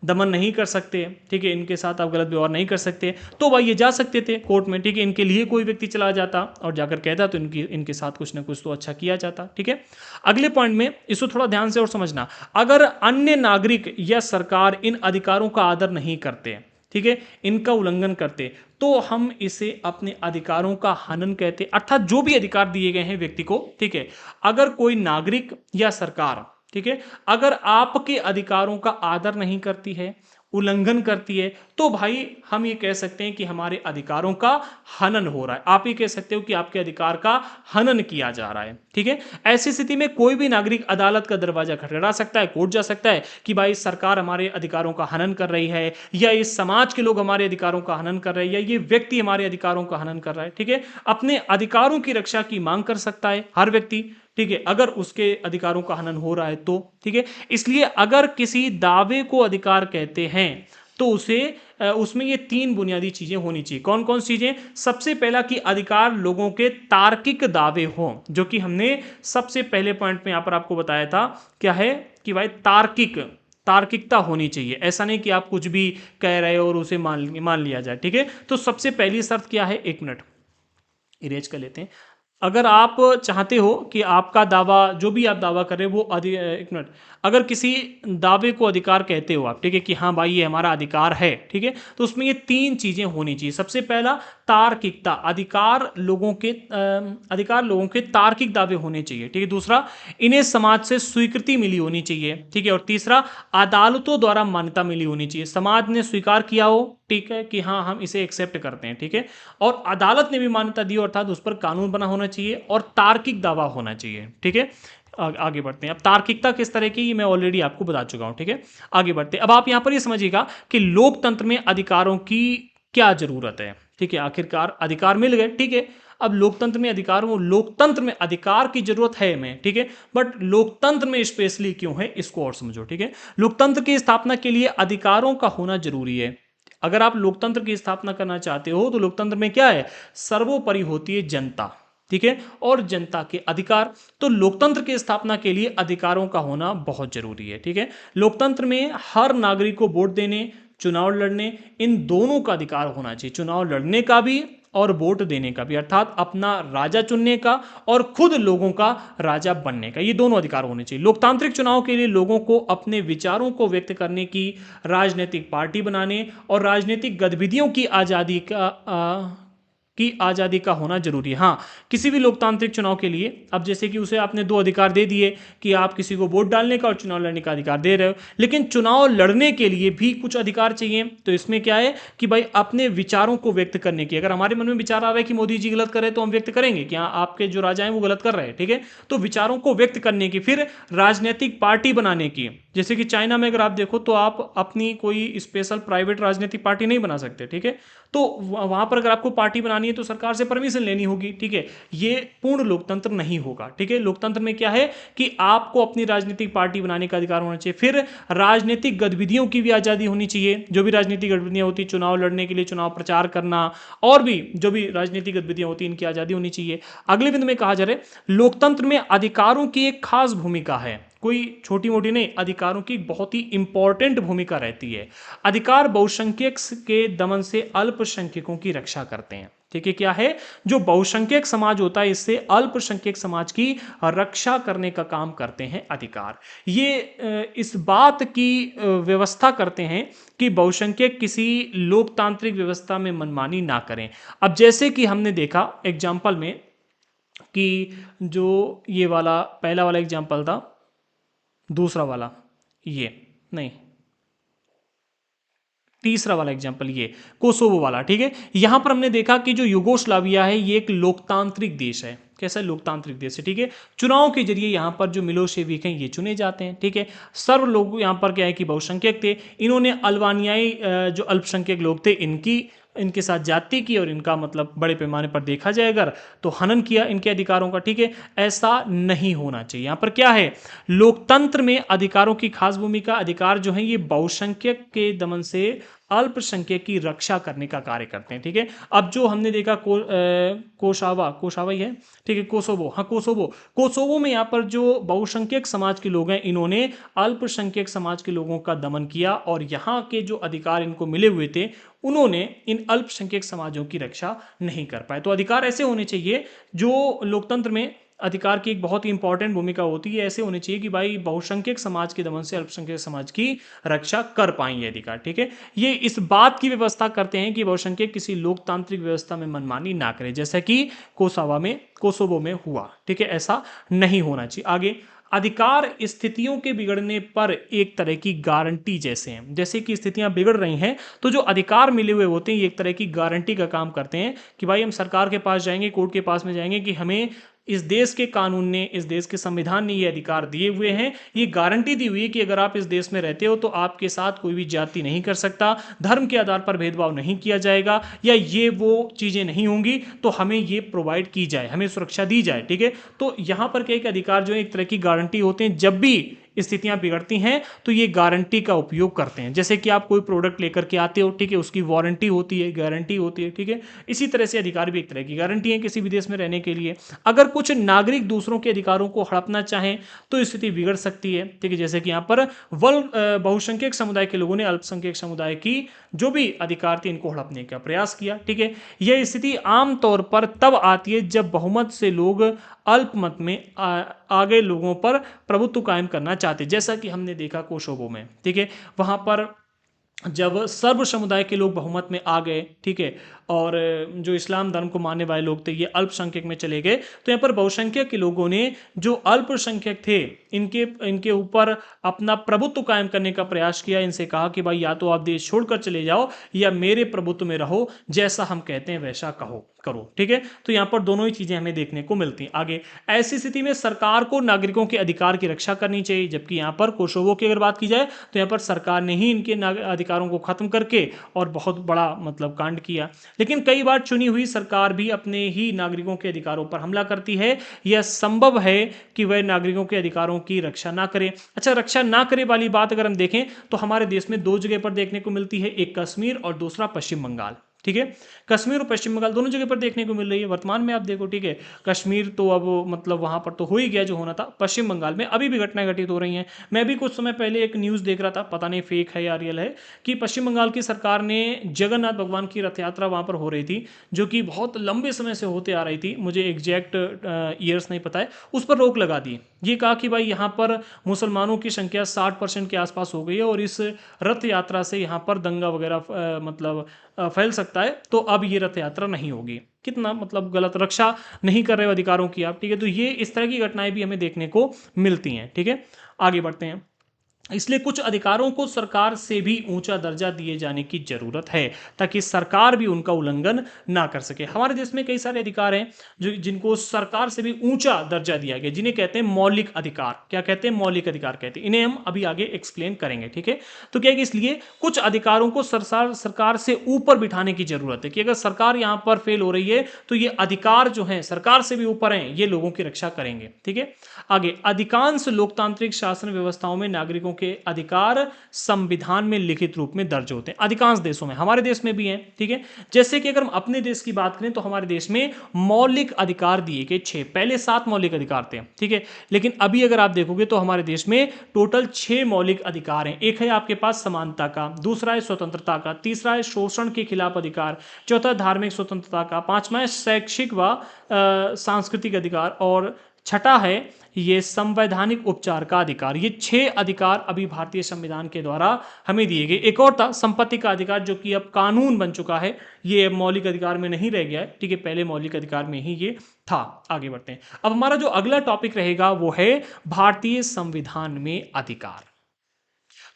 दमन नहीं कर सकते, ठीक है, इनके साथ आप गलत व्यवहार नहीं कर सकते, तो भाई ये जा सकते थे कोर्ट में। ठीक है, इनके लिए कोई व्यक्ति चला जाता और जाकर कहता तो इनके साथ कुछ ना कुछ तो अच्छा किया जाता। ठीक है, अगले पॉइंट में इसको थोड़ा ध्यान से और समझना। अगर अन्य नागरिक या सरकार इन अधिकारों का आदर नहीं करते, ठीक है, इनका उल्लंघन करते, तो हम इसे अपने अधिकारों का हनन कहते, अर्थात जो भी अधिकार दिए गए हैं व्यक्ति को। ठीक है, अगर कोई नागरिक या सरकार, ठीक है, अगर आपके अधिकारों का आदर नहीं करती है, उल्लंघन करती है, तो भाई हम ये कह सकते हैं कि हमारे अधिकारों का हनन हो रहा है। आप ये कह सकते हो कि आपके अधिकार का हनन किया जा रहा है। ठीक है, ऐसी स्थिति में कोई भी नागरिक अदालत का दरवाजा खटखटा सकता है, कोर्ट जा सकता है कि भाई सरकार हमारे अधिकारों का हनन कर रही है, या इस समाज के लोग हमारे अधिकारों का हनन कर रहे हैं, या ये व्यक्ति हमारे अधिकारों का हनन कर रहा है। ठीक है, अपने अधिकारों की रक्षा की मांग कर सकता है हर व्यक्ति। ठीक है, अगर उसके अधिकारों का हनन हो रहा है तो। ठीक है, इसलिए अगर किसी दावे को अधिकार कहते हैं तो उसमें ये तीन बुनियादी चीजें होनी चाहिए। कौन कौन सी चीजें? सबसे पहला कि अधिकार लोगों के तार्किक दावे हों, जो कि हमने सबसे पहले पॉइंट में यहां पर आपको बताया था। क्या है कि भाई तार्किकता होनी चाहिए, ऐसा नहीं कि आप कुछ भी कह रहे हो और उसे मान लिया जाए। ठीक है, तो सबसे पहली शर्त क्या है, एक मिनट इरेज कर लेते हैं। अगर आप चाहते हो कि आपका दावा, जो भी आप दावा कर रहे हो वो एक मिनट, अगर किसी दावे को अधिकार कहते हो आप, ठीक है, कि हाँ भाई ये हमारा अधिकार है, ठीक है, तो उसमें ये तीन चीजें होनी चाहिए। सबसे पहला तार्किकता, अधिकार लोगों के तार्किक दावे होने चाहिए। ठीक है, दूसरा इन्हें समाज से स्वीकृति मिली होनी चाहिए। ठीक है, और तीसरा अदालतों द्वारा मान्यता मिली होनी चाहिए, समाज ने स्वीकार किया हो, ठीक है, कि हाँ हम इसे एक्सेप्ट करते हैं। ठीक है, और अदालत ने भी मान्यता दी, अर्थात उस पर कानून बना होना चाहिए और तार्किक दावा होना चाहिए। ठीक है, आगे बढ़ते हैं। अब तार्किकता किस तरह की, ये मैं ऑलरेडी आपको बता चुका हूं। ठीक है, आगे बढ़ते हैं। अब आप यहां पर ये समझिएगा कि लोकतंत्र में अधिकारों की क्या जरूरत है। ठीक है, आखिरकार अधिकार मिल गए, ठीक है, अब लोकतंत्र में अधिकार की जरूरत है हमें। ठीक है, बट लोकतंत्र में स्पेशली क्यों है, इसको और समझो। ठीक है, लोकतंत्र की स्थापना के लिए अधिकारों का होना जरूरी है। अगर आप लोकतंत्र की स्थापना करना चाहते हो तो लोकतंत्र में क्या है, सर्वोपरि होती है जनता। ठीक है, और जनता के अधिकार, तो लोकतंत्र की स्थापना के लिए अधिकारों का होना बहुत जरूरी है। ठीक है, लोकतंत्र में हर नागरिक को वोट देने, चुनाव लड़ने, इन दोनों का अधिकार होना चाहिए, चुनाव लड़ने का भी और वोट देने का भी, अर्थात अपना राजा चुनने का और खुद लोगों का राजा बनने का, ये दोनों अधिकार होने चाहिए। लोकतांत्रिक चुनाव के लिए लोगों को अपने विचारों को व्यक्त करने की, राजनीतिक पार्टी बनाने और राजनीतिक गतिविधियों की आज़ादी का होना जरूरी है। हाँ, किसी भी लोकतांत्रिक चुनाव के लिए, अब जैसे कि उसे आपने दो अधिकार दे दिए कि आप किसी को वोट डालने का और चुनाव लड़ने का अधिकार दे रहे हो, लेकिन चुनाव लड़ने के लिए भी कुछ अधिकार चाहिए। तो इसमें क्या है कि भाई अपने विचारों को व्यक्त करने की, अगर हमारे मन में विचार आ रहा है कि मोदी जी गलत कर रहे हैं तो हम व्यक्त करेंगे कि हाँ आपके जो राजा हैं वो गलत कर रहे हैं। ठीक है, तो विचारों को व्यक्त करने की, फिर राजनीतिक पार्टी बनाने की, जैसे कि चाइना में अगर आप देखो तो आप अपनी कोई स्पेशल प्राइवेट राजनीतिक पार्टी नहीं बना सकते। ठीक है, तो वहां पर अगर आपको पार्टी बनानी करनी है तो सरकार से परमिशन लेनी होगी, ठीक है। ये पूर्ण लोकतंत्र नहीं होगा, ठीक है। लोकतंत्र में क्या है कि आपको अपनी राजनीतिक पार्टी बनाने का अधिकार होना चाहिए, फिर राजनीतिक गतिविधियों की भी आज़ादी होनी चाहिए, जो भी राजनीतिक गतिविधियां होती, चुनाव लड़ने के लिए चुनाव प्रचार करना और भी जो भी राजनीतिक गतिविधियां होती, इनकी आज़ादी होनी चाहिए। अगले बिंदु में कहा जा रहा है लोकतंत्र में अधिकारों की एक खास भूमिका है, कोई छोटी मोटी नहीं, अधिकारों की बहुत ही इंपॉर्टेंट भूमिका रहती है। अधिकार बहुसंख्यक के दमन से अल्पसंख्यकों की रक्षा करते हैं, ठीक है। क्या है, जो बहुसंख्यक समाज होता है इससे अल्पसंख्यक समाज की रक्षा करने का काम करते हैं अधिकार। ये इस बात की व्यवस्था करते हैं कि बहुसंख्यक किसी लोकतांत्रिक व्यवस्था में मनमानी ना करें। अब जैसे कि हमने देखा एग्जाम्पल में कि जो ये वाला पहला वाला एग्जाम्पल था, दूसरा वाला ये नहीं, तीसरा वाला एग्जाम्पल ये कोसोवो वाला, ठीक है। यहां पर हमने देखा कि जो युगोस्लाविया है ये एक लोकतांत्रिक देश है। कैसा लोकतांत्रिक देश है, ठीक है। चुनाव के जरिए यहां पर जो मिलोशेविक हैं ये चुने जाते हैं, ठीक है। सर्व लोग यहां पर क्या है कि बहुसंख्यक थे, इन्होंने अल्बानियाई जो अल्पसंख्यक लोग थे इनके साथ जाति की और इनका मतलब बड़े पैमाने पर देखा जाए अगर तो हनन किया इनके अधिकारों का, ठीक है। ऐसा नहीं होना चाहिए। यहां पर क्या है, लोकतंत्र में अधिकारों की खास भूमिका, अधिकार जो है ये बहुसंख्यक के दमन से अल्पसंख्यक की रक्षा करने का कार्य करते हैं, ठीक है। अब जो हमने देखा कोशावा ही है, ठीक है, कोसोवो, हाँ कोसोवो में यहाँ पर जो बहुसंख्यक समाज के लोग हैं इन्होंने अल्पसंख्यक समाज के लोगों का दमन किया और यहाँ के जो अधिकार इनको मिले हुए थे उन्होंने इन अल्पसंख्यक समाजों की रक्षा नहीं कर पाए। तो अधिकार ऐसे होने चाहिए, जो लोकतंत्र में अधिकार की एक बहुत ही इंपॉर्टेंट भूमिका होती है, ऐसे होने चाहिए कि भाई बहुसंख्यक समाज के दमन से अल्पसंख्यक समाज की रक्षा कर पाएंगे अधिकार, ठीक है। ये इस बात की व्यवस्था करते हैं कि बहुसंख्यक किसी लोकतांत्रिक व्यवस्था में मनमानी ना करें, जैसा कि कोसोवो में हुआ, ठीक है। ऐसा नहीं होना चाहिए। आगे, अधिकार स्थितियों के बिगड़ने पर एक तरह की गारंटी जैसे हैं, जैसे कि स्थितियां बिगड़ रही हैं तो जो अधिकार मिले हुए होते हैं ये एक तरह की गारंटी का काम करते हैं कि भाई हम सरकार के पास जाएंगे, कोर्ट के पास में जाएंगे कि हमें इस देश के कानून ने, इस देश के संविधान ने ये अधिकार दिए हुए हैं, ये गारंटी दी हुई है कि अगर आप इस देश में रहते हो तो आपके साथ कोई भी जाति नहीं कर सकता, धर्म के आधार पर भेदभाव नहीं किया जाएगा, या ये वो चीजें नहीं होंगी, तो हमें ये प्रोवाइड की जाए, हमें सुरक्षा दी जाए, ठीक है। तो यहां पर क्या एक अधिकार जो है एक तरह की गारंटी होते हैं, जब भी स्थितियां बिगड़ती हैं तो ये गारंटी का उपयोग करते हैं। जैसे कि आप कोई प्रोडक्ट लेकर के आते हो, ठीक है, उसकी वारंटी होती है, गारंटी होती है, ठीक है। इसी तरह से अधिकार भी एक तरह की गारंटी है किसी भी देश में रहने के लिए। अगर कुछ नागरिक दूसरों के अधिकारों को हड़पना चाहें तो स्थिति बिगड़ सकती है, ठीक है। जैसे कि यहाँ पर बहुसंख्यक समुदाय के लोगों ने अल्पसंख्यक समुदाय की जो भी अधिकार थे इनको हड़पने का प्रयास किया, ठीक है। यह स्थिति आमतौर पर तब आती है जब बहुमत से लोग अल्पमत में आगे लोगों पर प्रभुत्व कायम करना चाहते, जैसा कि हमने देखा कोसोवो में, ठीक है। वहां पर जब सर्व समुदाय के लोग बहुमत में आ गए, ठीक है, और जो इस्लाम धर्म को मानने वाले लोग थे ये अल्पसंख्यक में चले गए, तो यहाँ पर बहुसंख्यक के लोगों ने जो अल्पसंख्यक थे इनके इनके ऊपर अपना प्रभुत्व कायम करने का प्रयास किया। इनसे कहा कि भाई या तो आप देश छोड़कर चले जाओ या मेरे प्रभुत्व में रहो, जैसा हम कहते हैं वैसा करो, ठीक है। तो यहाँ पर दोनों ही चीजें हमें देखने को मिलती हैं। आगे, ऐसी स्थिति में सरकार को नागरिकों के अधिकार की रक्षा करनी चाहिए, जबकि यहाँ पर कोसोवो की अगर बात की जाए तो यहाँ पर सरकार ने ही इनके अधिकारों को खत्म करके और बहुत बड़ा मतलब कांड किया। लेकिन कई बार चुनी हुई सरकार भी अपने ही नागरिकों के अधिकारों पर हमला करती है। यह संभव है कि वह नागरिकों के अधिकारों की रक्षा ना करे। अच्छा, रक्षा ना करे वाली बात अगर हम देखें तो हमारे देश में दो जगह पर देखने को मिलती है, एक कश्मीर और दूसरा पश्चिम बंगाल, ठीक है। कश्मीर और पश्चिम बंगाल दोनों जगह पर देखने को मिल रही है वर्तमान में, आप देखो, ठीक है। कश्मीर तो अब मतलब वहां पर तो हो ही गया जो होना था, पश्चिम बंगाल में अभी भी घटनाएं घटित हो रही हैं। मैं भी कुछ समय पहले एक न्यूज़ देख रहा था, पता नहीं फेक है या रियल है, कि पश्चिम बंगाल की सरकार ने जगन्नाथ भगवान की रथ यात्रा वहां पर हो रही थी जो कि बहुत लंबे समय से होते आ रही थी, मुझे एग्जैक्ट ईयर्स नहीं पता है, उस पर रोक लगा दी। ये कहा कि भाई यहाँ पर मुसलमानों की संख्या 60% के आसपास हो गई है और इस रथ यात्रा से यहाँ पर दंगा वगैरह मतलब फैल सकता है, तो अब ये रथ यात्रा नहीं होगी। कितना मतलब गलत, रक्षा नहीं कर रहे हो अधिकारों की आप, ठीक है। तो ये इस तरह की घटनाएं भी हमें देखने को मिलती हैं, ठीक है। आगे बढ़ते हैं। इसलिए कुछ अधिकारों को सरकार से भी ऊंचा दर्जा दिए जाने की जरूरत है, ताकि सरकार भी उनका उल्लंघन ना कर सके। हमारे देश में कई सारे अधिकार हैं जो जिनको सरकार से भी ऊंचा दर्जा दिया गया, जिन्हें कहते हैं मौलिक अधिकार। क्या कहते हैं? मौलिक अधिकार कहते हैं इन्हें। हम अभी आगे एक्सप्लेन करेंगे, ठीक है। तो क्या है कि इसलिए कुछ अधिकारों को सरकार सरकार से ऊपर बिठाने की जरूरत है, कि अगर सरकार यहां पर फेल हो रही है तो ये अधिकार जो है सरकार से भी ऊपर हैं, ये लोगों की रक्षा करेंगे, ठीक है। आगे, अधिकांश लोकतांत्रिक शासन व्यवस्थाओं में नागरिकों के अधिकार संविधान में लिखित रूप में दर्ज होते हैं। अधिकांश देशों में, हमारे देश में भी हैं, ठीक है। जैसे कि अगर हम अपने देश की बात करें तो हमारे देश में मौलिक अधिकार दिए गए 6, पहले 7 मौलिक अधिकार थे, ठीक है। लेकिन अभी अगर आप देखोगे तो हमारे देश में टोटल 6 मौलिक अधिकार हैं। एक है आपके पास समानता का, दूसरा है स्वतंत्रता का, तीसरा है शोषण के खिलाफ अधिकार, चौथा धार्मिक स्वतंत्रता का, पांचवा है शैक्षिक व सांस्कृतिक अधिकार, और छठा है ये संवैधानिक उपचार का अधिकार। ये 6 अधिकार अभी भारतीय संविधान के द्वारा हमें दिए गए। एक और था संपत्ति का अधिकार, जो कि अब कानून बन चुका है, ये मौलिक अधिकार में नहीं रह गया है, ठीक है। पहले मौलिक अधिकार में ही ये था। आगे बढ़ते हैं। अब हमारा जो अगला टॉपिक रहेगा वो है भारतीय संविधान में अधिकार।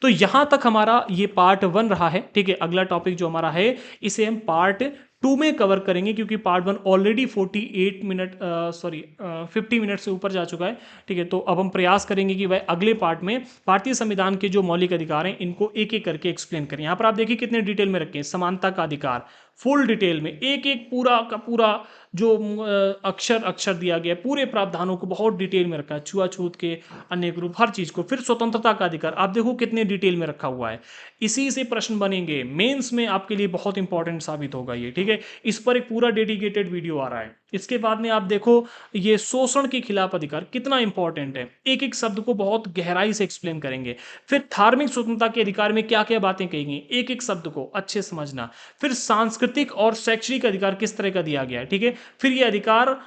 तो यहां तक हमारा ये पार्ट 1 रहा है, ठीक है। अगला टॉपिक जो हमारा है इसे हम पार्ट 2 में कवर करेंगे, क्योंकि पार्ट 1 ऑलरेडी 50 मिनट से ऊपर जा चुका है, ठीक है। तो अब हम प्रयास करेंगे कि भाई अगले पार्ट में भारतीय संविधान के जो मौलिक अधिकार हैं इनको एक एक करके एक्सप्लेन करें। यहां पर आप देखिए कितने डिटेल में रखे हैं। समानता का अधिकार फुल डिटेल में, एक एक पूरा का पूरा जो अक्षर अक्षर दिया गया है, पूरे प्रावधानों को बहुत डिटेल में रखा है, छुआछूत के अन्य ग्रुप हर चीज को। फिर स्वतंत्रता का अधिकार आप देखो कितने डिटेल में रखा हुआ है। इसी से प्रश्न बनेंगे मेंस में, आपके लिए बहुत इंपॉर्टेंट साबित होगा ये, ठीक है। इस पर एक पूरा डेडिकेटेड वीडियो आ रहा है। इसके बाद में आप देखो ये शोषण के खिलाफ अधिकार कितना इंपॉर्टेंट है, एक एक शब्द को बहुत गहराई से एक्सप्लेन करेंगे। फिर धार्मिक स्वतंत्रता के अधिकार में क्या क्या बातें कही गई, एक एक शब्द को अच्छे समझना। फिर सांस्कृतिक और शैक्षणिक अधिकार किस तरह का दिया गया है, ठीक है। फिर ये अधिकार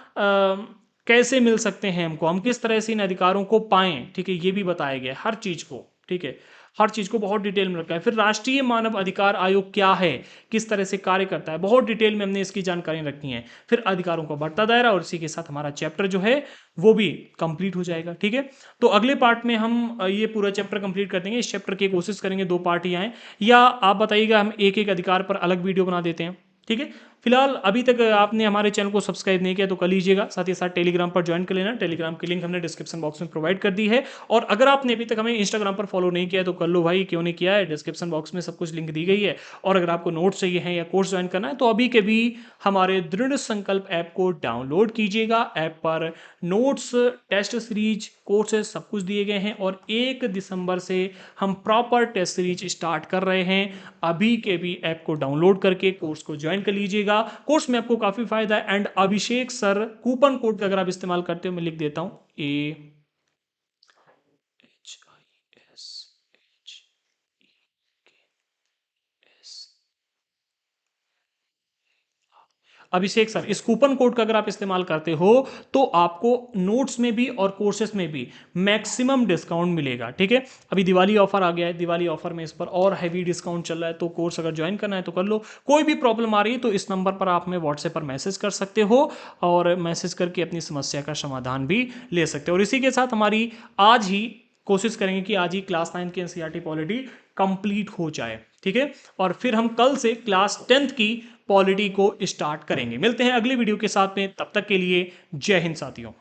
कैसे मिल सकते हैं हमको, हम किस तरह से इन अधिकारों को पाएं, ठीक है, ये भी बताया गया है हर चीज को, ठीक है। हर चीज को बहुत डिटेल में रखा है। फिर राष्ट्रीय मानव अधिकार आयोग क्या है, किस तरह से कार्य करता है, बहुत डिटेल में हमने इसकी जानकारी रखी है। फिर अधिकारों का बढ़ता दायरा, और इसी के साथ हमारा चैप्टर जो है वो भी कंप्लीट हो जाएगा, ठीक है। तो अगले पार्ट में हम ये पूरा चैप्टर कंप्लीट कर देंगे। इस चैप्टर की कोशिश करेंगे 2 पार्ट ही आए, या आप बताइएगा हम एक एक अधिकार पर अलग वीडियो बना देते हैं, ठीक है। फिलहाल अभी तक आपने हमारे चैनल को सब्सक्राइब नहीं किया तो कर लीजिएगा, साथ ही साथ टेलीग्राम पर ज्वाइन कर लेना। टेलीग्राम की लिंक हमने डिस्क्रिप्शन बॉक्स में प्रोवाइड कर दी है। और अगर आपने अभी तक हमें इंस्टाग्राम पर फॉलो नहीं किया तो कर लो भाई, क्यों नहीं किया है, डिस्क्रिप्शन बॉक्स में सब कुछ लिंक दी गई है। और अगर आपको नोट्स चाहिए हैं या कोर्स ज्वाइन करना है तो अभी के भी हमारे दृढ़ संकल्प ऐप को डाउनलोड कीजिएगा। ऐप पर नोट्स, टेस्ट सीरीज, कोर्सेज सब कुछ दिए गए हैं, और 1 दिसंबर से हम प्रॉपर टेस्ट सीरीज स्टार्ट कर रहे हैं। अभी के भी ऐप को डाउनलोड करके कोर्स को ज्वाइन कर लीजिएगा। कोर्स में आपको काफी फायदा है। And Abhishek sir coupon code का अगर आप इस्तेमाल करते हो, मैं लिख देता हूं AHISHEKS। अभिषेक सर, इस कूपन कोड का अगर आप इस्तेमाल करते हो तो आपको नोट्स में भी और कोर्सेस में भी मैक्सिमम डिस्काउंट मिलेगा, ठीक है। अभी दिवाली ऑफर आ गया है, दिवाली ऑफर में इस पर और हैवी डिस्काउंट चल रहा है, तो कोर्स अगर ज्वाइन करना है तो कर लो। कोई भी प्रॉब्लम आ रही है तो इस नंबर पर आप हमें व्हाट्सएप पर मैसेज कर सकते हो, और मैसेज करके अपनी समस्या का समाधान भी ले सकते हो। और इसी के साथ हमारी आज ही कोशिश करेंगे कि आज ही क्लास 9 की एनसीईआरटी पॉलिटी कंप्लीट हो जाए, ठीक है। और फिर हम कल से क्लास 10th की पॉलिटी को स्टार्ट करेंगे। मिलते हैं अगले वीडियो के साथ में, तब तक के लिए जय हिंद साथियों।